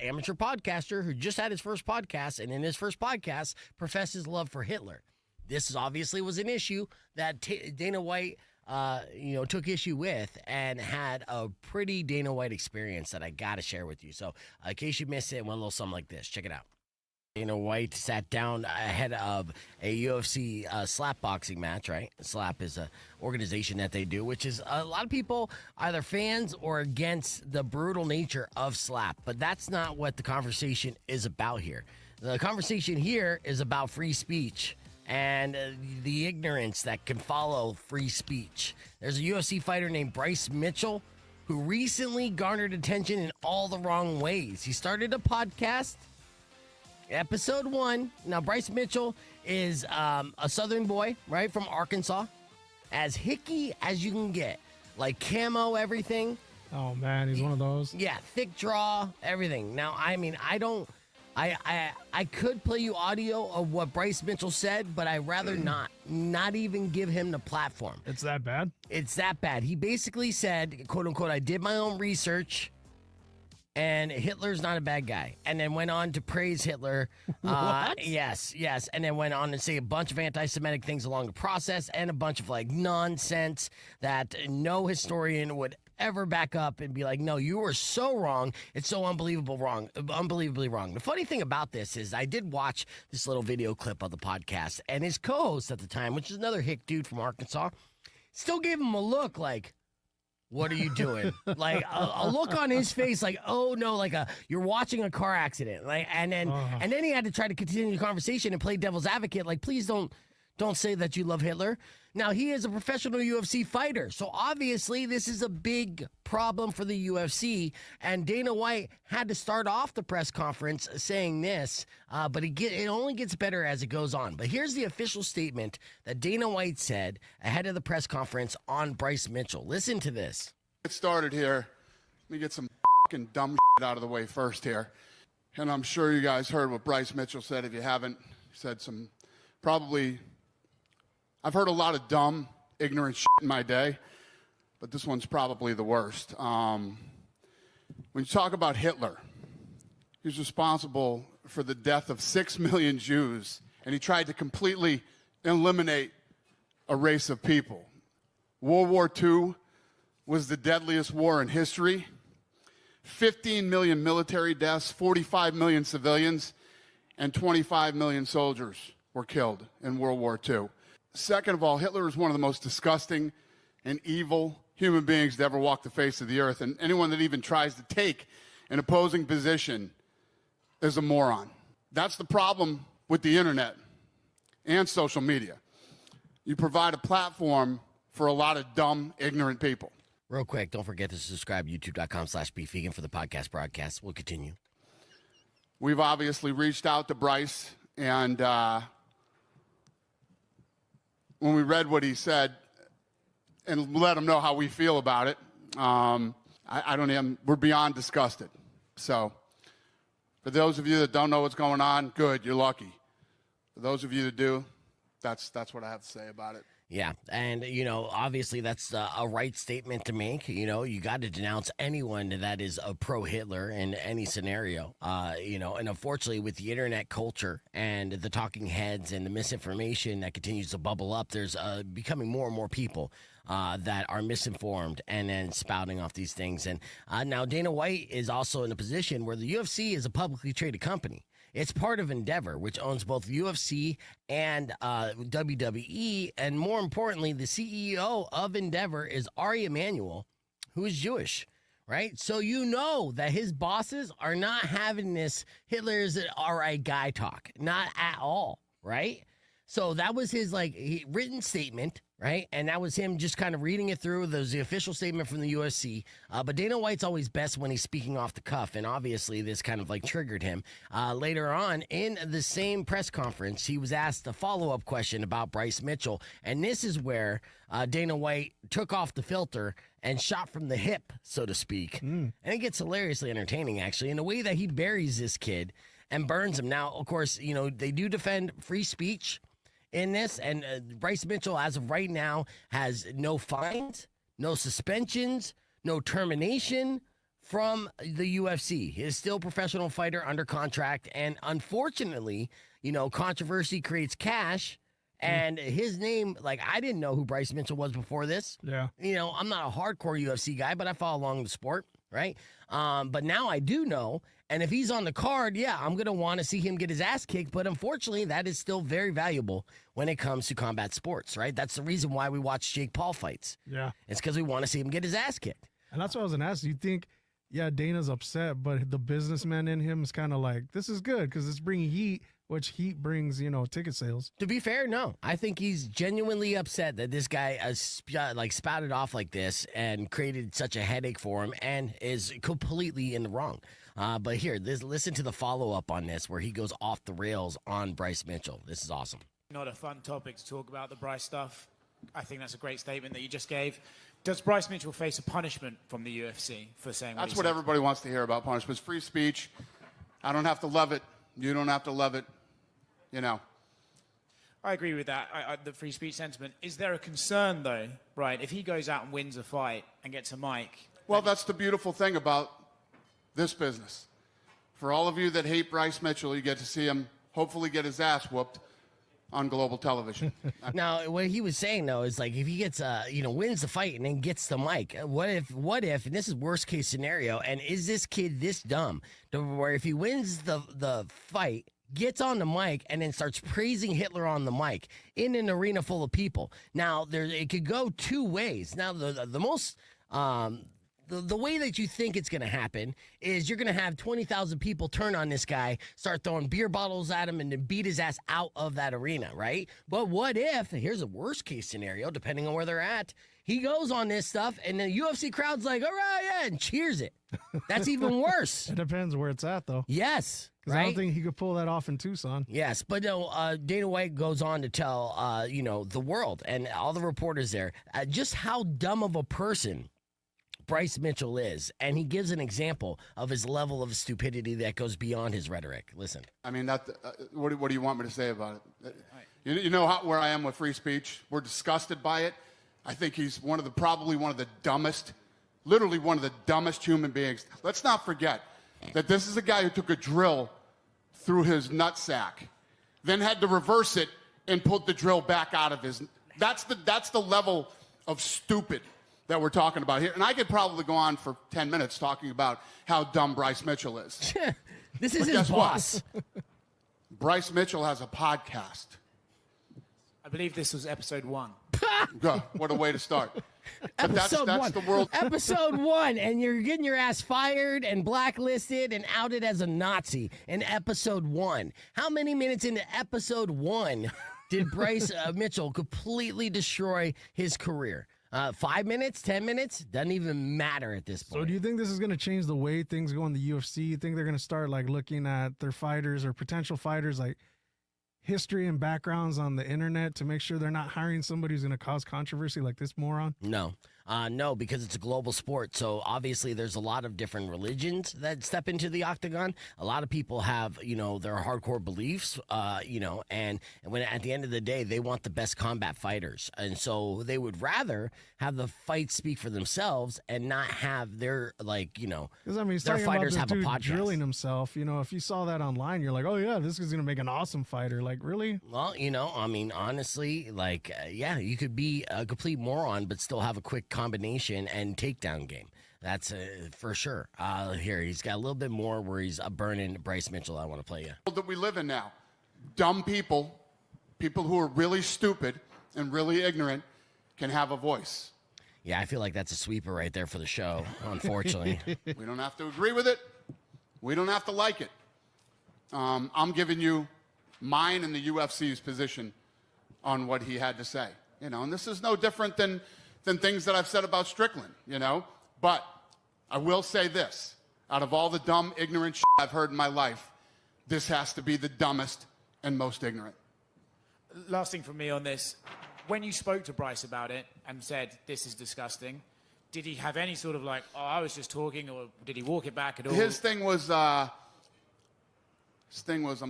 amateur podcaster who just had his first podcast, and in his first podcast professed his love for Hitler. This obviously was an issue that Dana White took issue with, and had a pretty Dana White experience that I got to share with you. So in case you missed it, it went a little something like this. Check it out. Dana White sat down ahead of a UFC slap boxing match, right? Slap is a organization that they do, which is a lot of people either fans or against the brutal nature of slap. But that's not what the conversation is about here. The conversation here is about free speech and the ignorance that can follow free speech. There's a UFC fighter named Bryce Mitchell who recently garnered attention in all the wrong ways. He started a podcast. Episode 1. Now, Bryce Mitchell is a Southern boy, right, from Arkansas. As hicky as you can get. Like camo, everything. Oh, man, he's one of those. Yeah, thick draw, everything. Now, I mean, I could play you audio of what Bryce Mitchell said, but I'd rather not even give him the platform. It's that bad? It's that bad. He basically said, quote unquote, I did my own research, and Hitler's not a bad guy. And then went on to praise Hitler. What? Yes. And then went on to say a bunch of anti-Semitic things along the process and a bunch of like nonsense that no historian would ever back up and be like, no, you were so wrong. It's so unbelievably wrong. The funny thing about this is I did watch this little video clip of the podcast, and his co-host at the time, which is another hick dude from Arkansas, still gave him a look like, what are you doing? Like a look on his face, like, oh no, like you're watching a car accident. Like, and then he had to try to continue the conversation and play devil's advocate. Like, please don't say that you love Hitler. Now, he is a professional UFC fighter, so obviously this is a big problem for the UFC. And Dana White had to start off the press conference saying this, but it only gets better as it goes on. But here's the official statement that Dana White said ahead of the press conference on Bryce Mitchell. Listen to this. Get started here. Let me get some fucking dumb shit out of the way first here. And I'm sure you guys heard what Bryce Mitchell said. If you haven't, he said some probably... I've heard a lot of dumb, ignorant shit in my day, but this one's probably the worst. When you talk about Hitler, he was responsible for the death of 6 million Jews, and he tried to completely eliminate a race of people. World War II was the deadliest war in history. 15 million military deaths, 45 million civilians, and 25 million soldiers were killed in World War II. Second of all, Hitler is one of the most disgusting and evil human beings to ever walk the face of the earth. And anyone that even tries to take an opposing position is a moron. That's the problem with the internet and social media. You provide a platform for a lot of dumb, ignorant people. Real quick, don't forget to subscribe, youtube.com/beefvegan for the podcast broadcast. We'll continue. We've obviously reached out to Bryce, and when we read what he said and let him know how we feel about it, we're beyond disgusted. So for those of you that don't know what's going on, good, you're lucky. For those of you that do, that's what I have to say about it. Yeah, and, obviously that's a right statement to make. You got to denounce anyone that is a pro-Hitler in any scenario, and unfortunately with the internet culture and the talking heads and the misinformation that continues to bubble up, there's becoming more and more people that are misinformed and then spouting off these things. And now Dana White is also in a position where the UFC is a publicly traded company. It's part of Endeavor, which owns both UFC and WWE. And more importantly, the CEO of Endeavor is Ari Emanuel, who is Jewish, right? So you know that his bosses are not having this Hitler's an all right guy talk. Not at all, right? So that was his written statement, right? And that was him just kind of reading it through. There was the official statement from the UFC. But Dana White's always best when he's speaking off the cuff. And obviously this kind of triggered him. Later on in the same press conference, he was asked a follow-up question about Bryce Mitchell. And this is where Dana White took off the filter and shot from the hip, so to speak. And it gets hilariously entertaining, actually, in the way that he buries this kid and burns him. Now, of course, they do defend free speech in this. And Bryce Mitchell, as of right now, has no fines, no suspensions, no termination from the UFC. He is still a professional fighter under contract. And unfortunately, controversy creates cash. And his name, like, I didn't know who Bryce Mitchell was before this. Yeah. I'm not a hardcore UFC guy, but I follow along the sport, right? But now I do know. And if he's on the card, yeah, I'm going to want to see him get his ass kicked. But unfortunately, that is still very valuable when it comes to combat sports, right? That's the reason why we watch Jake Paul fights. Yeah. It's because we want to see him get his ass kicked. And that's what I was going to ask. You think, yeah, Dana's upset, but the businessman in him is kind of like, this is good because it's bringing heat, which heat brings, ticket sales. To be fair, no. I think he's genuinely upset that this guy spouted off like this and created such a headache for him and is completely in the wrong. But here, listen to the follow-up on this where he goes off the rails on Bryce Mitchell. This is awesome. Not a fun topic to talk about, the Bryce stuff. I think that's a great statement that you just gave. Does Bryce Mitchell face a punishment from the UFC for saying what That's he what said? everybody wants to hear about punishments. Free speech. I don't have to love it. You don't have to love it. I agree with that, the free speech sentiment. Is there a concern, though, right, if he goes out and wins a fight and gets a mic? Well, that's the beautiful thing about this business. For all of you that hate Bryce Mitchell, you get to see him hopefully get his ass whooped on global television. Now, what he was saying, though, is like if he gets, wins the fight and then gets the mic, what if, and this is worst case scenario, and is this kid this dumb to where if he wins the fight, gets on the mic and then starts praising Hitler on the mic in an arena full of people? Now, it could go two ways. Now, the most... The way that you think it's going to happen is you're going to have 20,000 people turn on this guy, start throwing beer bottles at him, and then beat his ass out of that arena, right? But what if, here's a worst case scenario, depending on where they're at, he goes on this stuff, and the UFC crowd's like, all right, yeah, and cheers it. That's even worse. It depends where it's at, though. Yes. Because right? I don't think he could pull that off in Tucson. Yes, but no, Dana White goes on to tell, the world and all the reporters there just how dumb of a person Bryce Mitchell is, and he gives an example of his level of stupidity that goes beyond his rhetoric. Listen. I mean, what do you want me to say about it? You know where I am with free speech? We're disgusted by it. I think he's probably one of the dumbest, literally one of the dumbest human beings. Let's not forget that this is a guy who took a drill through his nutsack, then had to reverse it and put the drill back out of his. That's the level of stupid that we're talking about here. And I could probably go on for 10 minutes talking about how dumb Bryce Mitchell is. This is his boss. Bryce Mitchell has a podcast. I believe this was episode 1. What a way to start. But that's one. the world. Episode 1, and you're getting your ass fired and blacklisted and outed as a Nazi in episode 1. How many minutes into episode 1 did Bryce Mitchell completely destroy his career? 5 minutes, 10 minutes, doesn't even matter at this point. So do you think this is going to change the way things go in the UFC? You think they're going to start looking at their fighters or potential fighters history and backgrounds on the internet to make sure they're not hiring somebody who's going to cause controversy like this moron? No. No, because it's a global sport. So obviously there's a lot of different religions that step into the octagon. A lot of people have, their hardcore beliefs, and when at the end of the day, they want the best combat fighters. And so they would rather have the fights speak for themselves and not have their, Because he's their talking fighters about have this a dude podcast. drilling himself. If you saw that online, you're like, oh yeah, this is going to make an awesome fighter. Really? Well, honestly, you could be a complete moron, but still have a quick combination and takedown game. That's for sure. Here, he's got a little bit more where he's burning Bryce Mitchell. I want to play you. That we live in now. Dumb people who are really stupid and really ignorant can have a voice. Yeah, I feel like that's a sweeper right there for the show, unfortunately. We don't have to agree with it. We don't have to like it. I'm giving you mine and the UFC's position on what he had to say. And this is no different than things that I've said about Strickland, But I will say this. Out of all the dumb, ignorant shit I've heard in my life, this has to be the dumbest and most ignorant. Last thing from me on this. When you spoke to Bryce about it and said, this is disgusting, did he have any sort of I was just talking, or did he walk it back at all? His thing was, I'm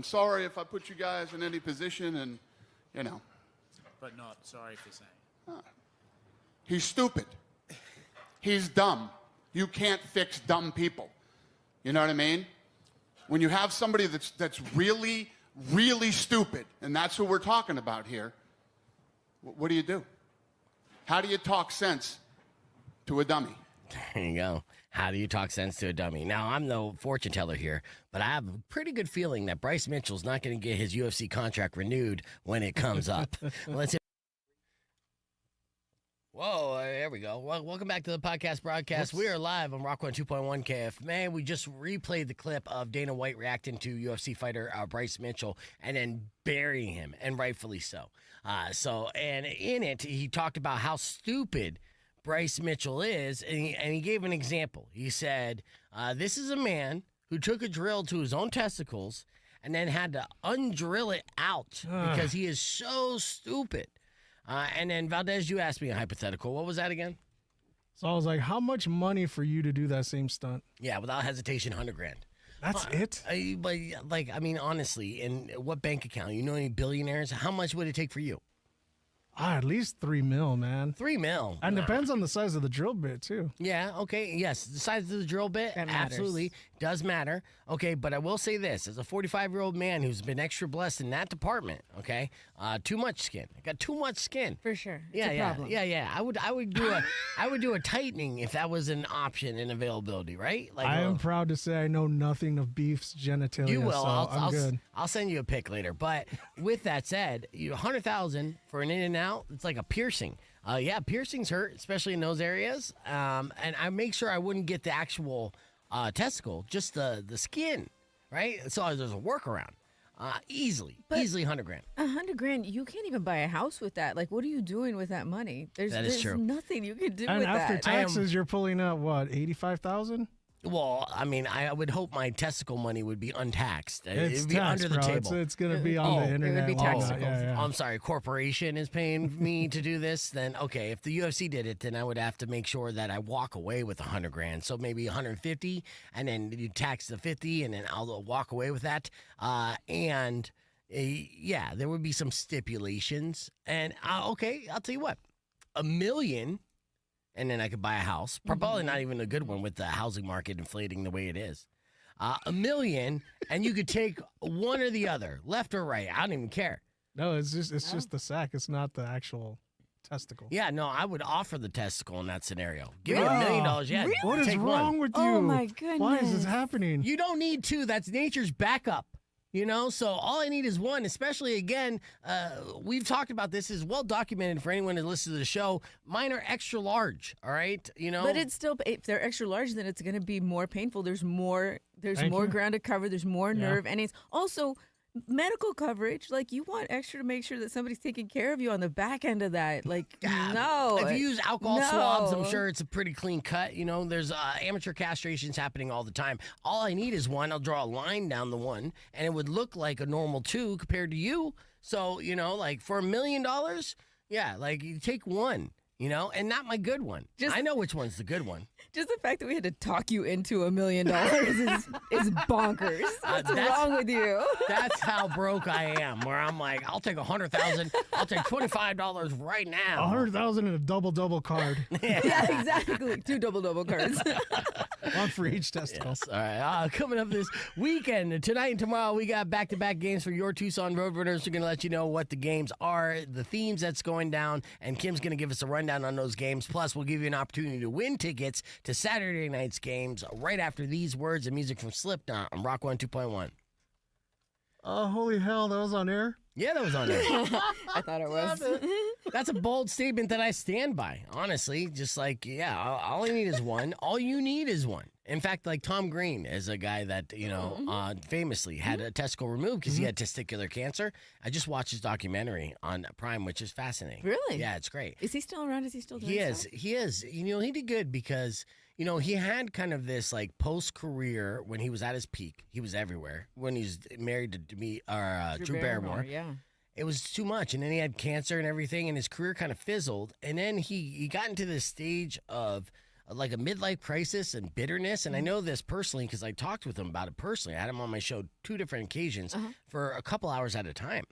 sorry if I put you guys in any position, and, but not sorry for saying. He's stupid. He's dumb. You can't fix dumb people. You know what I mean? When you have somebody that's really, really stupid, and that's who we're talking about here, what do you do? How do you talk sense to a dummy? There you go. How do you talk sense to a dummy? Now, I'm no fortune teller here, but I have a pretty good feeling that Bryce Mitchell's not going to get his UFC contract renewed when it comes up. Let's hit. Whoa, there we go. Well, welcome back to the podcast broadcast. We are live on Rock 102.1 KF. Man, we just replayed the clip of Dana White reacting to UFC fighter Bryce Mitchell and then burying him, and rightfully so. And in it, he talked about how stupid Bryce Mitchell is, and he gave an example. He said, this is a man who took a drill to his own testicles and then had to undrill it out because he is so stupid. And then, Valdez, you asked me a hypothetical. What was that again? So I was like, how much money for you to do that same stunt? Yeah, without hesitation, $100,000. That's it? Honestly, in what bank account? You know any billionaires? How much would it take for you? At least $3 million, man. $3 million. And depends on the size of the drill bit, too. Yeah, okay. Yes, the size of the drill bit absolutely does matter. Okay, but I will say this. As a 45-year-old man who's been extra blessed in that department, okay, too much skin. I got too much skin. For sure. Yeah, it's a problem. Yeah. I would do a tightening if that was an option and availability, right? Like I am proud to say I know nothing of beef's genitalia, you will. so I'm good. I'll send you a pic later. But with that said, $100,000 for an in and out, it's like a piercing. Piercings hurt, especially in those areas. And I make sure I wouldn't get the actual testicle, just the skin, right? So there's a workaround. Easily $100,000. $100,000, you can't even buy a house with that. Like, what are you doing with that money? There's true. nothing you can do And with after that. taxes, you're pulling out, what, $85,000? Well, I mean, I would hope my testicle money would be untaxed. It's It'd be taxed, under the bro. table. It's going to be on the internet. It would be taxable. Yeah. I'm sorry, corporation is paying me to do this. Then okay, if the UFC did it, then I would have to make sure that I walk away with $100,000. So maybe 150, and then you tax the 50, and then I'll walk away with that. There would be some stipulations. And I'll tell you what, $1 million. And then I could buy a house. Probably not even a good one with the housing market inflating the way it is. $1 million, and you could take one or the other, left or right. I don't even care. No, it's just the sack. It's not the actual testicle. Yeah, no, I would offer the testicle in that scenario. Give me $1 million. Yeah, Really? What is take wrong with you? Oh, my goodness. Why is this happening? You don't need two. That's nature's backup. You know, so all I need is one, especially, again, we've talked about this, is well documented for anyone who listens to the show. Mine are extra large, all right? You know? But it's still, if they're extra large, then it's going to be more painful. There's more ground to cover. There's more nerve. And it's also medical coverage. Like, you want extra to make sure that somebody's taking care of you on the back end of that. Like, no. If you use alcohol swabs, I'm sure it's a pretty clean cut. You know, there's amateur castrations happening all the time. All I need is one. I'll draw a line down the one, and it would look like a normal two compared to you. So, you know, like for $1 million, yeah, like you take one. You know, and not my good one. I know which one's the good one. Just the fact that we had to talk you into $1 million is bonkers. What's wrong with you? That's how broke I am, where I'm like, I'll take $100,000. I'll take $25 right now. $100,000 in a double card. Yeah, exactly. 2 double cards. One for each testicle. Yes. All right. Coming up this weekend, tonight and tomorrow, we got back-to-back games for your Tucson Roadrunners. We're going to let you know what the games are, the themes that's going down, and Kim's going to give us a rundown on those games. Plus, we'll give you an opportunity to win tickets to Saturday night's games right after these words and music from Slipknot on Rock 102.1. Holy hell, that was on air? Yeah, that was on air. I thought it was. That's a bold statement that I stand by, honestly. Just like, all I need is one. All you need is one. In fact, like Tom Green is a guy that, you know, famously had a testicle removed because he had testicular cancer. I just watched his documentary on Prime, which is fascinating. Really? Yeah, it's great. Is he still around? Is he still doing stuff? He is. You know, he did good because, you know, he had kind of this like post-career when he was at his peak. He was everywhere. When he's married to Drew Barrymore. Yeah. It was too much, and then he had cancer and everything, and his career kind of fizzled. And then he got into this stage of like a midlife crisis and bitterness. And I know this personally because I talked with him about it personally. I had him on my show 2 different occasions for a couple hours at a time.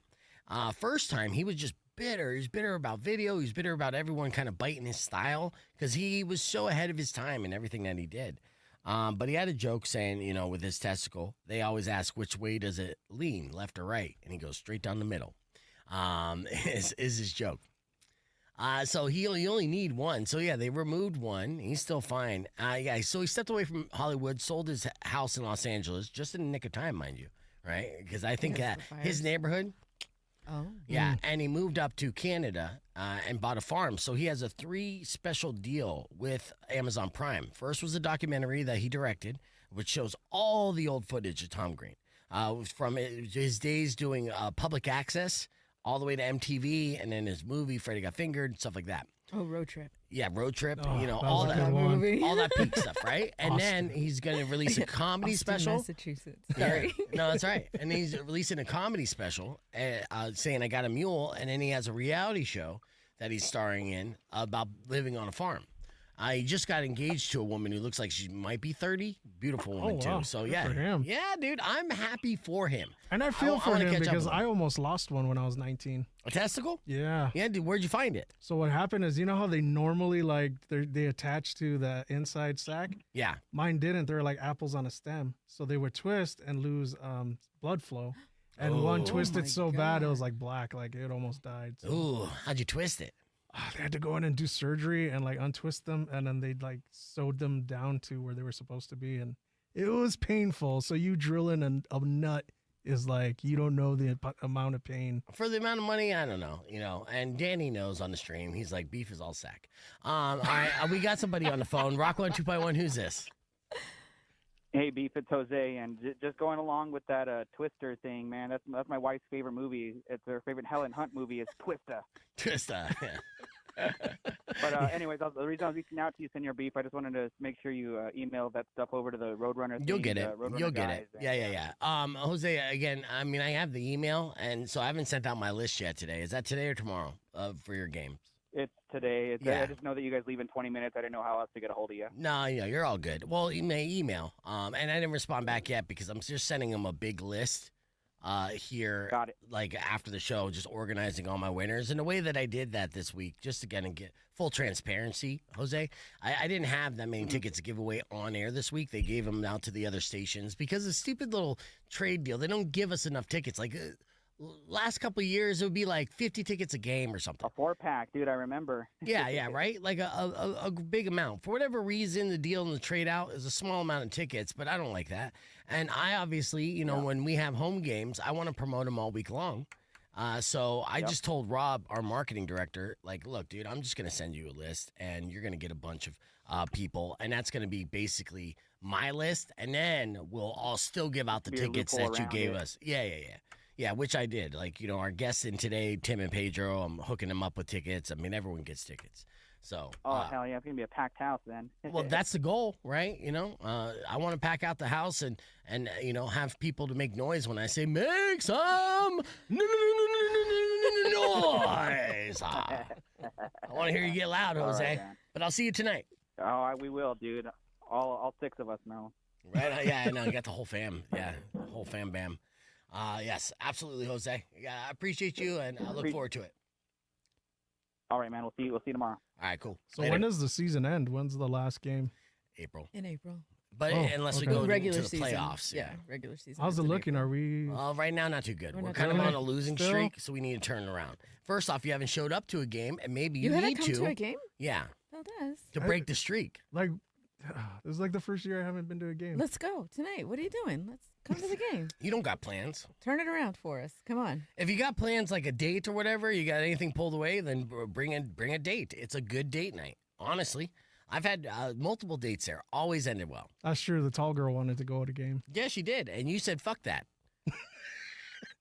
First time, he was just bitter. He's bitter about video. He's bitter about everyone kind of biting his style because he was so ahead of his time in everything that he did. But he had a joke saying, you know, with his testicle, they always ask which way does it lean, left or right, and he goes straight down the middle. Is his joke. So you only need one. So yeah, they removed one. He's still fine. Yeah. So he stepped away from Hollywood, sold his house in Los Angeles, just in the nick of time, mind you, right? Because I think his neighborhood. Oh. Yeah, and he moved up to Canada and bought a farm. So he has a 3 special deal with Amazon Prime. First was a documentary that he directed, which shows all the old footage of Tom Green from his days doing public access all the way to MTV, and then his movie Freddie Got Fingered, stuff like that. Oh, Road Trip. Yeah, Road Trip. Oh, you know, that all was a that good one. movie. all that peak stuff, right? And Austin. then he's going to release a comedy Austin, special. Massachusetts. Yeah. Sorry. No, that's right. And he's releasing a comedy special saying, I got a mule. And then he has a reality show that he's starring in about living on a farm. He just got engaged to a woman who looks like she might be 30. Beautiful woman, wow. too. So, Good yeah. for him. Yeah, dude, I'm happy for him. And I feel for wanna him catch up because with him. I almost lost one when I was 19. A testicle? Yeah. Yeah, dude, where'd you find it? So what happened is, you know how they normally they attach to the inside sac? Yeah. Mine didn't. They're like apples on a stem, so they would twist and lose blood flow. And one Oh. twisted my so bad it was God. like black, like it almost died. So Ooh, how'd you twist it? they had to go in and do surgery and like untwist them, and then they like sewed them down to where they were supposed to be, and it was painful. So you drilling a nut is like you don't know the amount of pain. For the amount of money, I don't know, you know. And Danny knows on the stream. He's like, beef is all sack. All right, we got somebody on the phone. Rock 1 2.1. Who's this? Hey, Beef, it's Jose, and just going along with that Twister thing, man. That's my wife's favorite movie. It's her favorite Helen Hunt movie is Twister. Twister. Yeah. But anyways, the reason I was reaching out to you, Senor Beef, I just wanted to make sure you email that stuff over to the Roadrunners. You'll get it. Roadrunner You'll get guys, it. Yeah. Jose, again, I mean, I have the email, and so I haven't sent out my list yet today. Is that today or tomorrow for your games? It's today. Yeah. I just know that you guys leave in 20 minutes. I didn't know how else to get a hold of you. No, you're all good. Well, you may email. And I didn't respond back yet because I'm just sending them a big list here. Got it. Like after the show, just organizing all my winners. And the way that I did that this week, just again and get full transparency, Jose, I didn't have that many tickets to give away on air this week. They gave them out to the other stations because of the stupid little trade deal. They don't give us enough tickets. Like last couple of years, it would be like 50 tickets a game or something. A 4-pack, dude, I remember. Yeah, right? Like a big amount. For whatever reason, the deal and the trade out is a small amount of tickets, but I don't like that. And I obviously, you know, when we have home games, I want to promote them all week long. So I just told Rob, our marketing director, like, look, dude, I'm just going to send you a list and you're going to get a bunch of people. And that's going to be basically my list. And then we'll all still give out the Be a tickets loophole that you around gave it. us. Yeah, which I did. Like, you know, our guests in today, Tim and Pedro, I'm hooking them up with tickets. I mean, everyone gets tickets. So, Oh, hell yeah. It's going to be a packed house then. well, that's the goal, right? You know, I want to pack out the house and you know, have people to make noise when I say, make some noise. I want to hear you get loud, All Jose. right, man. But I'll see you tonight. Oh, we will, dude. All 6 of us know. Right? Yeah, I know. You got the whole fam. Yeah, the whole fam bam. Yes, absolutely, Jose. Yeah, I appreciate you, and I look forward to it. All right, man. We'll see you tomorrow. All right, cool. So Later. when does the season end? When's the last game? April. In April. But Oh, unless we okay. go Regular to the season. playoffs. Yeah, regular season. How's is it in looking? April. Are we? Right now, not too good. We're We're not kind of doing on it. a losing Still? streak, so we need to turn it around. First off, you haven't showed up to a game, and maybe you, You haven't need come to a game? Yeah, Valdez. to break the streak. Like, this is like the first year I haven't been to a game. Let's go tonight. What are you doing? Let's come to the game. You don't got plans. Turn it around for us. Come on. If you got plans like a date or whatever, you got anything pulled away, then bring a date. It's a good date night. Honestly, I've had multiple dates there. Always ended well. That's true. The tall girl wanted to go to a game. Yeah, she did, and you said fuck that.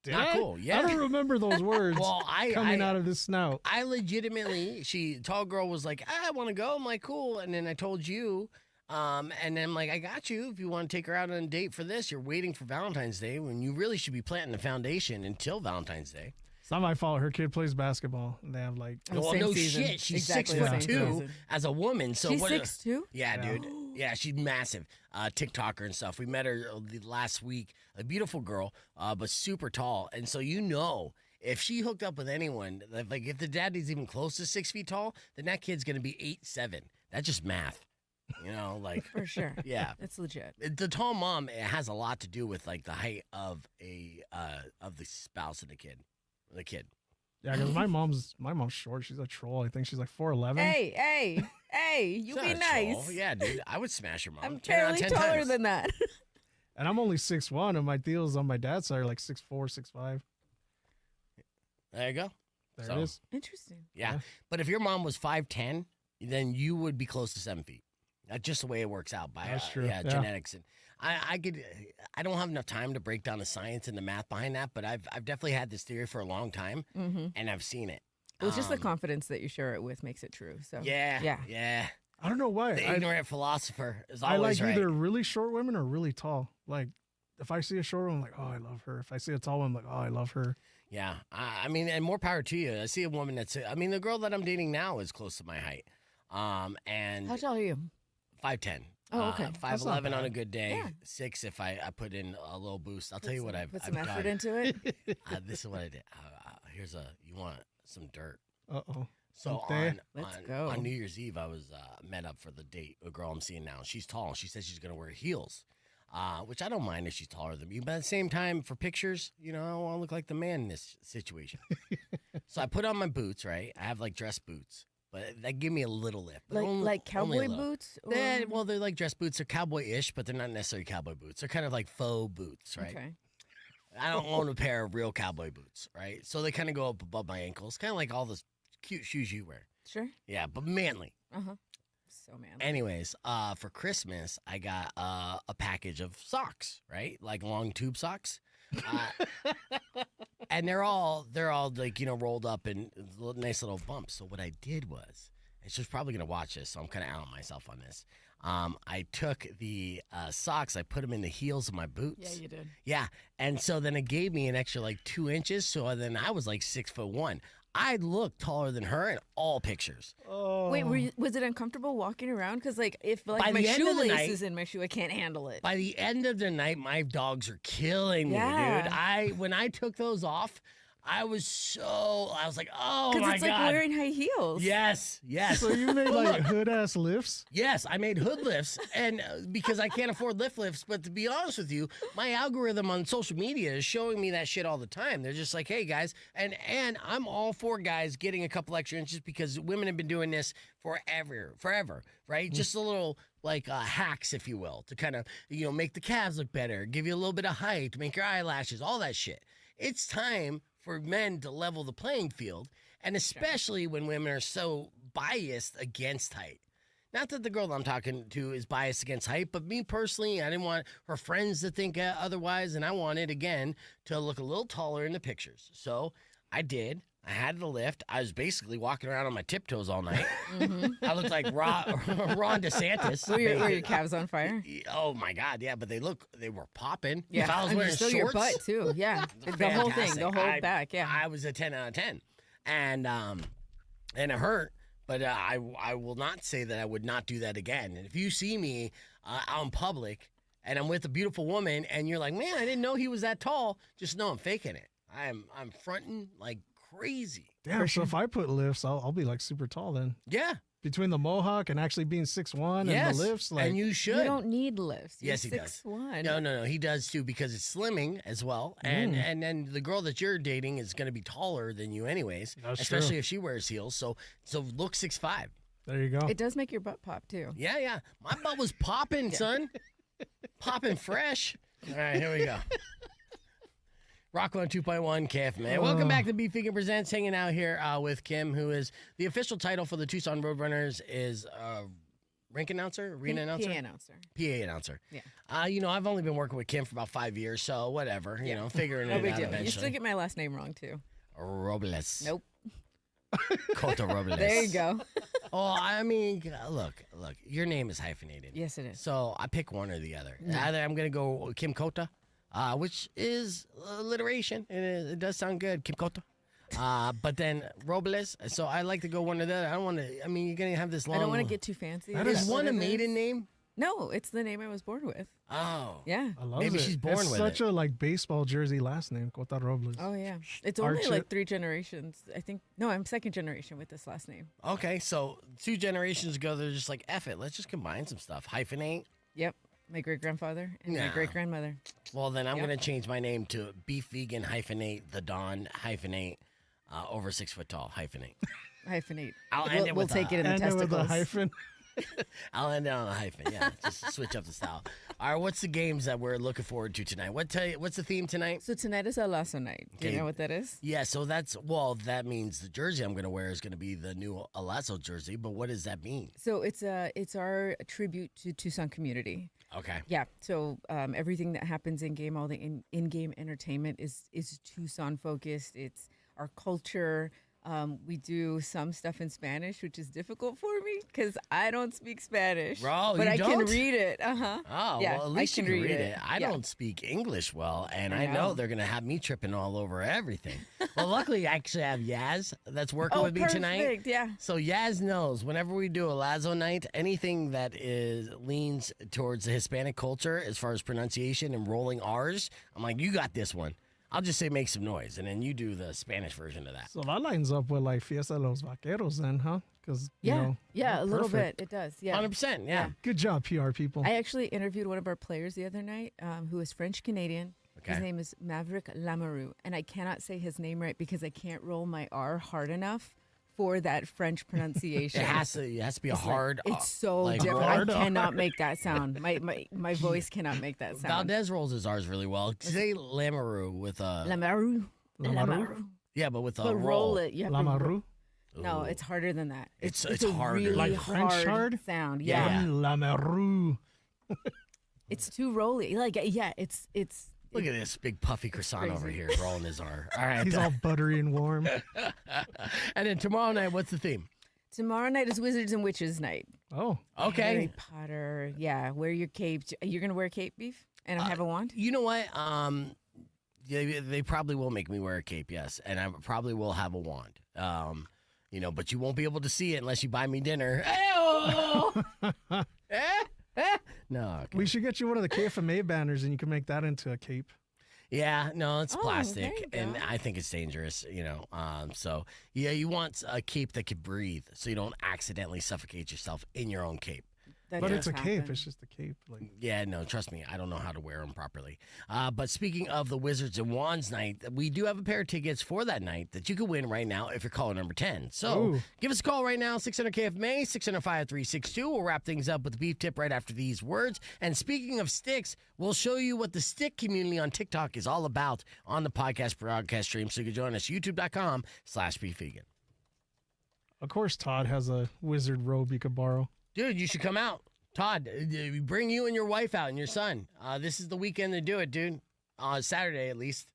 Did Not I? cool. Yeah. I don't remember those words Well, coming out of this snout. I legitimately, tall girl was like, I want to go. I'm like, cool. And then I told you, and then I'm like, I got you. If you want to take her out on a date for this, you're waiting for Valentine's Day when you really should be planting the foundation until Valentine's Day. It's not my fault. Her kid plays basketball, and they have like. Well, same no season. shit. She's Exactly the 6'2" same season. as a woman. So She's what? 6'2"? Yeah, dude. Yeah, she's massive. TikToker and stuff. We met her last week. A beautiful girl, but super tall. And so if she hooked up with anyone, like if the dad is even close to 6 feet tall, then that kid's gonna be 8'7". That's just math. You know, like For sure. Yeah, It's legit. the tall mom, it has a lot to do with like the height of the spouse of the kid. Yeah, because my mom's short. She's a troll. I think she's like 4'11". Hey, you It's be not a nice. troll. Yeah, dude, I would smash your mom. I'm 10 out of barely 10 taller times. than that. And I'm only 6'1", and my deals on my dad's side are like 6'4", 6'5". There you go. There it is. Interesting. Yeah. But if your mom was 5'10", then you would be close to 7 feet. That's just the way it works out by That's true. Yeah, Yeah. genetics. And I don't have enough time to break down the science and the math behind that, but I've definitely had this theory for a long time, and I've seen it. Well, just the confidence that you share it with makes it true. So Yeah. I don't know why. The ignorant philosopher is I always like right. either really short women or really tall. Like, if I see a short woman, I'm like, oh, I love her. If I see a tall one, I'm like, oh, I love her. Yeah. I mean, and more power to you. I see a woman the girl that I'm dating now is close to my height. And how tall are you? 5'10". Oh, okay. 5'11" on a good day. Yeah. 6 if I put in a little boost. I'll tell you what I've Put some I've effort done. into it. This is what I did. You want some dirt. Uh-oh. So Let's go. on New Year's Eve, I was met up for the date. A girl I'm seeing now. She's tall. She says she's going to wear heels, which I don't mind if she's taller than me. But at the same time, for pictures, I want to look like the man in this situation. So I put on my boots, right? I have like dress boots. But that give me a little lift. But Like only a cowboy little. boots? Or... Well, they're like dress boots. They're cowboy-ish, but they're not necessarily cowboy boots. They're kind of like faux boots, right? Okay. I don't own a pair of real cowboy boots, right? So they kind of go up above my ankles, kind of like all those cute shoes you wear. Sure. Yeah, but manly. Uh-huh. So manly. Anyways, for Christmas, I got a package of socks, right? Like long tube socks. And they're all like, rolled up in nice little bumps. So what I did was, and she's probably going to watch this, so I'm kind of out on myself on this. I took the socks, I put them in the heels of my boots. Yeah, you did. Yeah. And so then it gave me an extra like 2 inches. So then I was like 6'1". I looked taller than her in all pictures. Oh. Wait, was it uncomfortable walking around? Because if By my the end of the shoelace night- is in my shoe, I can't handle it. By the end of the night, my dogs are killing me, Yeah. dude. When I took those off, I was like, oh Because my it's like God. wearing high heels. Yes. So you made like hood-ass lifts? Yes, I made hood lifts, and because I can't afford lift lifts. But to be honest with you, my algorithm on social media is showing me that shit all the time. They're just like, hey guys, and I'm all for guys getting a couple extra inches because women have been doing this forever, right? Just a little like hacks, if you will, to kind of make the calves look better, give you a little bit of height, make your eyelashes, all that shit. It's time for men to level the playing field, and especially when women are so biased against height. Not that the girl I'm talking to is biased against height, but me personally, I didn't want her friends to think otherwise, and I wanted, again, to look a little taller in the pictures. So I did. I had the lift. I was basically walking around on my tiptoes all night. I looked like Ron DeSantis. Were your calves on fire? Oh my God, yeah, but they were popping. Yeah, if I was and wearing still shorts, your butt too. Yeah, the whole thing, the fantastic. whole back. Yeah, I was a 10 out of 10, and it hurt. But I will not say that I would not do that again. And if you see me out in public and I'm with a beautiful woman, and you're like, man, I didn't know he was that tall, just know I'm faking it. I'm fronting like crazy. Damn, so if I put lifts, I'll be like super tall then. Yeah. Between the mohawk and actually being 6'1" and the lifts, like and you should. You don't need lifts. Yes, he You're does. 6'1". No, he does too, because it's slimming as well, and then the girl that you're dating is going to be taller than you anyways, That's especially true. if she wears heels. So look 6'5". There you go. It does make your butt pop too. Yeah. My butt was popping, son. Popping fresh. All right, here we go. Rock 102.1 KF, man. Welcome back to Beef Vegan Presents. Hanging out here with Kim, who is the official title for the Tucson Roadrunners is rink announcer, arena announcer? PA announcer. PA announcer. Yeah. I've only been working with Kim for about 5 years, so whatever. Figuring No it big out deal. eventually. You still get my last name wrong too. Robles. Nope. Cota Robles. There you go. Oh, I mean, look, your name is hyphenated. Yes, it is. So I pick one or the other. Either I'm going to go Kim Cota, which is alliteration, and it does sound good, Kim Cota. But then Robles, so I like to go one or the other. I don't want to, you're going to have this long. I don't want to get too fancy. Is one a maiden name? No, it's the name I was born with. Oh. Yeah. I love Maybe it. she's born it's with such it. a like baseball jersey last name, Cota Robles. Oh, yeah. It's only Arch like it. 3 generations. I think. No, I'm second generation with this last name. Okay, so 2 generations ago, they're just like, F it. Let's just combine some stuff. Hyphenate. Yep. My great-grandfather and my Nah. great-grandmother. Well, then I'm Yep. going to change my name to Beef Vegan hyphenate the Don hyphenate over 6 foot tall hyphenate. Hyphenate. I'll end it We'll with take a- it in the And then with testicles. a hyphen. I'll end it on a hyphen. Yeah, just switch up the style. All right, what's the games that we're looking forward to tonight? What's the theme tonight? So tonight is a lasso night. Do you Okay. know what that is? Yeah, so that means the jersey I'm going to wear is going to be the new Alasso jersey. But what does that mean? So it's our tribute to Tucson community. Okay. Yeah. So everything that happens in game, all the in-game entertainment is Tucson focused. It's our culture. We do some stuff in Spanish, which is difficult for me because I don't speak Spanish. Bro, but you I can don't? read it. Oh, Yeah, well, at least I can you can read read it. it. I Yeah. don't speak English well, and I I know know. they're going to have me tripping all over everything. Well, luckily, I actually have Yaz that's working Oh, with me tonight. perfect. Yeah. So Yaz knows whenever we do a Lazo night, anything that leans towards the Hispanic culture as far as pronunciation and rolling R's, I'm like, you got this one. I'll just say make some noise, and then you do the Spanish version of that. So that lines up with like Fiesta de los Vaqueros then, huh? Because Yeah. Yeah, a little perfect. bit. It does. Yeah. 100%, yeah. Good job, PR people. I actually interviewed one of our players the other night who is French Canadian. Okay. His name is Maverick Lamoureux, and I cannot say his name right because I can't roll my R hard enough for that French pronunciation. It has to be a It's like- hard. it's so like, different. hard I R. cannot make that sound. My voice cannot make that sound. Valdez rolls his R's really well. Say Lamoureux with a Lamoureux. Lamoureux? yeah, but with a But roll it. You have to Lamoureux? No, Ooh. it's harder than that. It's a harder. really Like French hard? sound. Yeah. Yeah. Lamoureux. It's too rolly. Like yeah, it's Look at this big puffy croissant over here rolling his R. All right. He's all buttery and warm. And then tomorrow night, what's the theme? tomorrow night is Wizards and Witches night. Oh, okay. Harry Potter. Yeah, wear your cape. You're gonna wear a cape, Beef, and have a wand. You know what? They probably will make me wear a cape, yes, and I probably will have a wand. But you won't be able to see it unless you buy me dinner. No, okay. we should get you one of the KFMA banners, and you can make that into a cape. Yeah, no, it's Oh, plastic, there you and go. I think it's dangerous. So yeah, you want a cape that can breathe, so you don't accidentally suffocate yourself in your own cape. That But does it's a cape. happen. It's just a cape. Like Yeah, no, trust me, I don't know how to wear them properly. But speaking of the Wizards and Wands night, we do have a pair of tickets for that night that you can win right now if you're caller number 10. So Ooh. give us a call right now, 600-KFMA, 600-5362. We'll wrap things up with the beef tip right after these words. And speaking of sticks, we'll show you what the stick community on TikTok is all about on the podcast broadcast stream. So you can join us, youtube.com/beefvegan. of course, Todd has a wizard robe you could borrow. Dude, you should come out. Todd, bring you and your wife out and your son. This is the weekend to do it, dude. Saturday at least.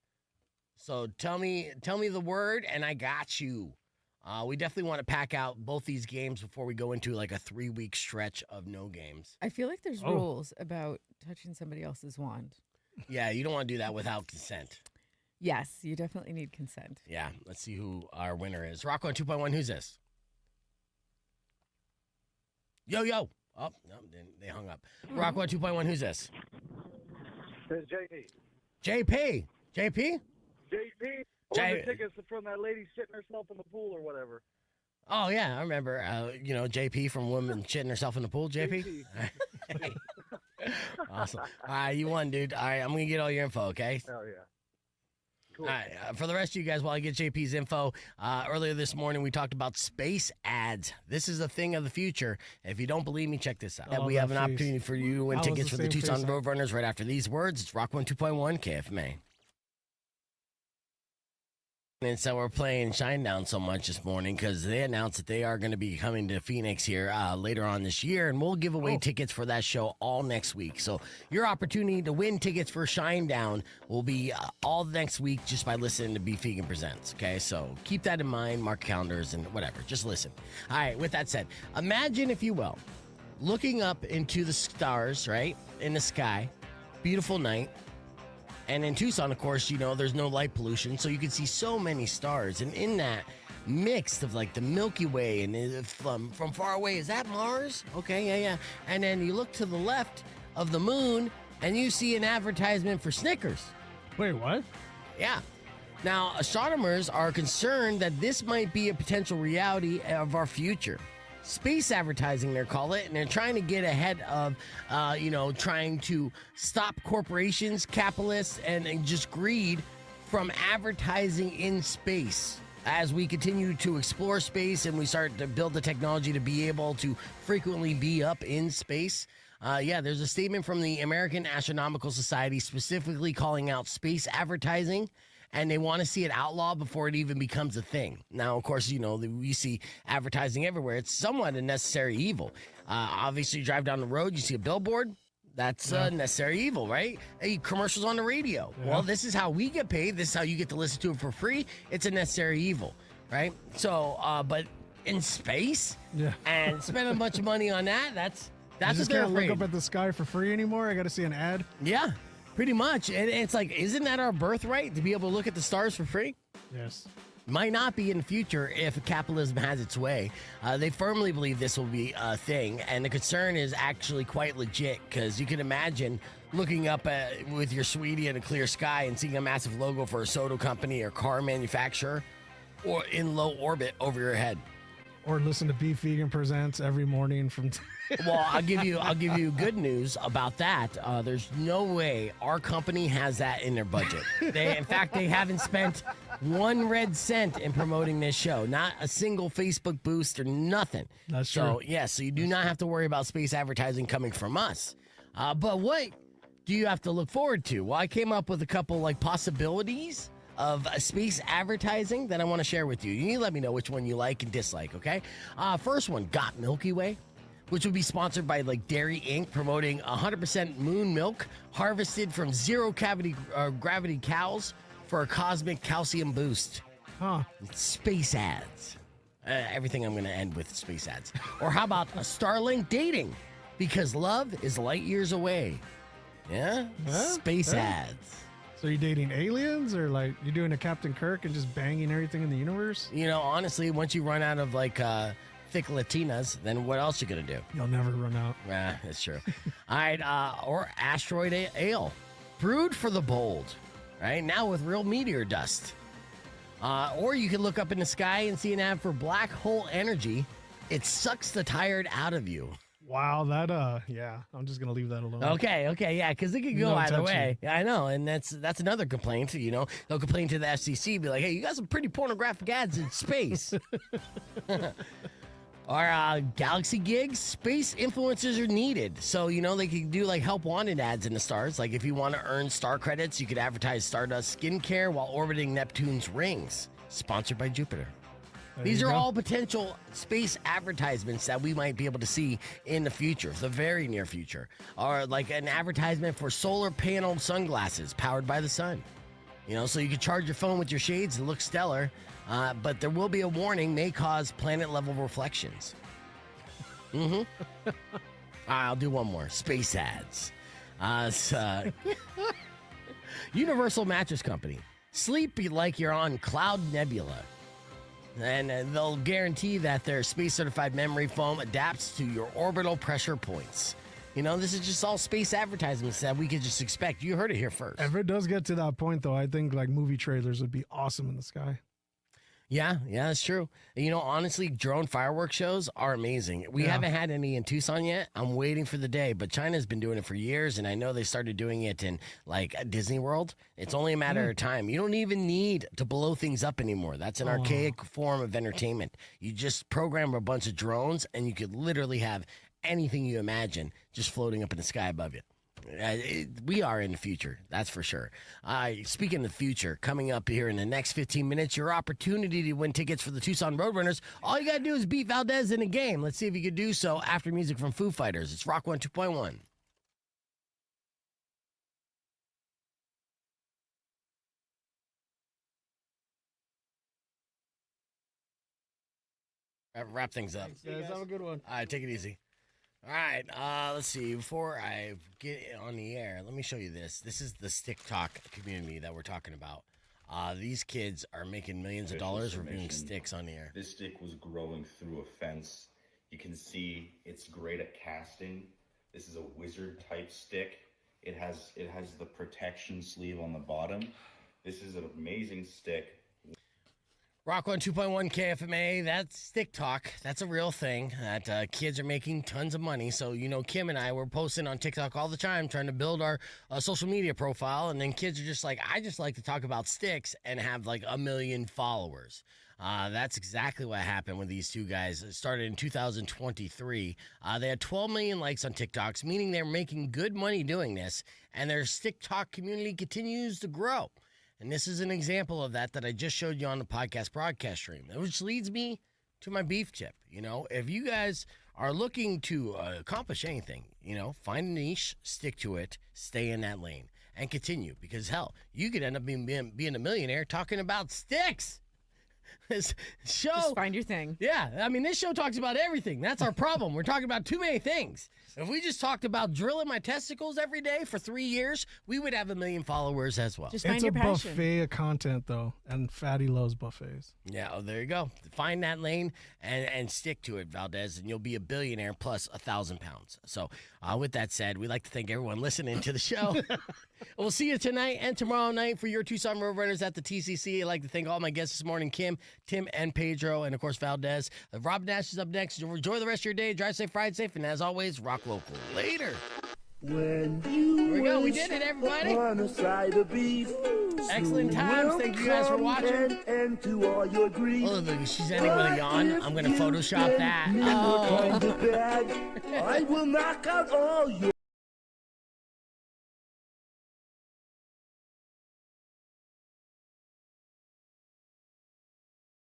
So tell me the word and I got you. We definitely want to pack out both these games before we go into like a 3-week stretch of no games. I feel like there's Oh. rules about touching somebody else's wand. Yeah, you don't want to do that without consent. Yes, you definitely need consent. Yeah, let's see who our winner is. Rocco on 2.1, who's this? Yo. Oh, no, they hung up. Rocco on 2.1, who's this? It's JP. JP. JP? J- The tickets from that lady shitting herself in the pool or whatever. Oh, yeah, I remember. JP from Women Shitting Herself in the Pool, JP. Awesome. All right, you won, dude. All right, I'm going to get all your info, okay? Oh, yeah. Cool. All right, for the rest of you guys, while I get JP's info, earlier this morning we talked about space ads. This is a thing of the future. If you don't believe me, check this out. Oh, We have that an face. opportunity for you to win That was tickets the for the same Tucson face. Roadrunners right after these words. It's Rock 102.1 KFMA. And so we're playing Shinedown so much this morning because they announced that they are going to be coming to Phoenix here later on this year, and we'll give away tickets for that show all next week. So your opportunity to win tickets for Shinedown will be all next week just by listening to Beef Vegan Presents, okay? So keep that in mind, mark calendars and whatever. Just listen. All right, with that said, imagine, if you will, looking up into the stars, right, in the sky, beautiful night. And in Tucson, of course, there's no light pollution, so you can see so many stars. And in that, mixed of like the Milky Way and from far away. Is that Mars? Okay, yeah. And then you look to the left of the moon and you see an advertisement for Snickers. Wait, what? Yeah. Now, astronomers are concerned that this might be a potential reality of our future. Space advertising, they call it, and they're trying to get ahead of, trying to stop corporations, capitalists, and just greed from advertising in space. As we continue to explore space and we start to build the technology to be able to frequently be up in space. There's a statement from the American Astronomical Society specifically calling out space advertising, and they want to see it outlawed before it even becomes a thing. Now, of course, we see advertising everywhere. It's somewhat a necessary evil. Obviously, you drive down the road, you see a billboard. That's a necessary evil, right? Hey, commercials on the radio. Yeah. Well, this is how we get paid. This is how you get to listen to it for free. It's a necessary evil, right? So, but in space and spend a bunch of money on that's I just what they're can't afraid. look up at the sky for free anymore. I got to see an ad. Yeah, pretty much. And it's like, isn't that our birthright to be able to look at the stars for free? Yes. Might not be in the future if capitalism has its way. They firmly believe this will be a thing, and the concern is actually quite legit because you can imagine looking up with your sweetie in a clear sky and seeing a massive logo for a soda company or car manufacturer or in low orbit over your head. Or listen to Beef Vegan Presents every morning from... Well, I'll give you good news about that. There's no way our company has that in their budget. In fact, they haven't spent one red cent in promoting this show. Not a single Facebook boost or nothing. That's true. true. So you do not have to worry about space advertising coming from us. But what do you have to look forward to? Well, I came up with a couple possibilities of space advertising that I want to share with you. You need to let me know which one you like and dislike, okay? First one, Got Milky Way, which would be sponsored by Dairy Inc., promoting 100% moon milk harvested from gravity cows for a cosmic calcium boost. Space ads. Everything I'm going to end with space ads. Or how about a Starlink dating? Because love is light years away. Yeah? Space ads. So you dating aliens, or you doing a Captain Kirk and just banging everything in the universe? Honestly, once you run out of thick Latinas, then what else you gonna do? You'll never run out. Yeah, that's true. All right, or asteroid ale, brewed for the bold. Right now with real meteor dust. Or you can look up in the sky and see an ad for black hole energy. It sucks the tired out of you. Wow, that I'm just gonna leave that alone. Okay, yeah, because it could go either way. Yeah, I know, and that's another complaint. They'll complain to the FCC, be like, "Hey, you got some pretty pornographic ads in space." Or galaxy gigs, space influencers are needed. So they can do help wanted ads in the stars. Like if you want to earn star credits, you could advertise Stardust skincare while orbiting Neptune's rings. Sponsored by Jupiter. These are all potential space advertisements that we might be able to see in the future, the very near future. Or an advertisement for solar panel sunglasses powered by the sun. So you can charge your phone with your shades and look stellar, but there will be a warning, may cause planet-level reflections. I'll do one more. Space ads. Universal Mattress Company. Sleep like you're on Cloud Nebula. And they'll guarantee that their space-certified memory foam adapts to your orbital pressure points. This is just all space advertisements that we could just expect. You heard it here first. If it does get to that point, though, I think movie trailers would be awesome in the sky. Yeah, that's true. Honestly, drone fireworks shows are amazing. We haven't had any in Tucson yet. I'm waiting for the day, but China's been doing it for years, and I know they started doing it in Disney World. It's only a matter of time. You don't even need to blow things up anymore. That's an archaic form of entertainment. You just program a bunch of drones, and you could literally have anything you imagine just floating up in the sky above you. We are in the future, that's for sure. Speaking of the future, coming up here in the next 15 minutes, your opportunity to win tickets for the Tucson Roadrunners. All you got to do is beat Valdez in a game. Let's see if you could do so after music from Foo Fighters. It's Rock 102.1. Wrap things up. Yeah, have a good one. All right, take it easy. All right, let's see. Before I get on the air, let me show you this. This is the Stick Talk community that we're talking about. These kids are making millions of dollars reviewing sticks on the air. This stick was growing through a fence. You can see it's great at casting. This is a wizard type stick. It has the protection sleeve on the bottom. This is an amazing stick. Rock 102.1 KFMA, that's stick talk. That's a real thing that kids are making tons of money. So, Kim and I, we're posting on TikTok all the time trying to build our social media profile. And then kids are just like, I just like to talk about sticks and have like 1 million followers. That's exactly what happened with these two guys. It started in 2023. They had 12 million likes on TikToks, meaning they're making good money doing this. And their stick talk community continues to grow. And this is an example of that I just showed you on the podcast broadcast stream, which leads me to my beef tip. If you guys are looking to accomplish anything, find a niche, stick to it, stay in that lane, and continue. Because, hell, you could end up being a millionaire talking about sticks. This show. Just find your thing. Yeah. This show talks about everything. That's our problem. We're talking about too many things. If we just talked about drilling my testicles every day for 3 years, we would have 1 million followers as well. Just find it's your a passion. buffet of content, though, and Fatty loves buffets. Yeah, there you go. Find that lane and stick to it, Valdez, and you'll be a billionaire plus 1,000 pounds. So with that said, we'd like to thank everyone listening to the show. We'll see you tonight and tomorrow night for your Tucson Roadrunners at the TCC. I'd like to thank all my guests this morning, Kim, Tim, and Pedro, and, of course, Valdez. Rob Nash is up next. Enjoy the rest of your day. Drive safe, ride safe, and as always, rock local. Later. When you Here we go. We did it, everybody. on a side of beef, Excellent times. Thank you guys for watching. And to all your grief. Oh, look, she's ending with a yawn. I'm going to Photoshop that. I will knock out all your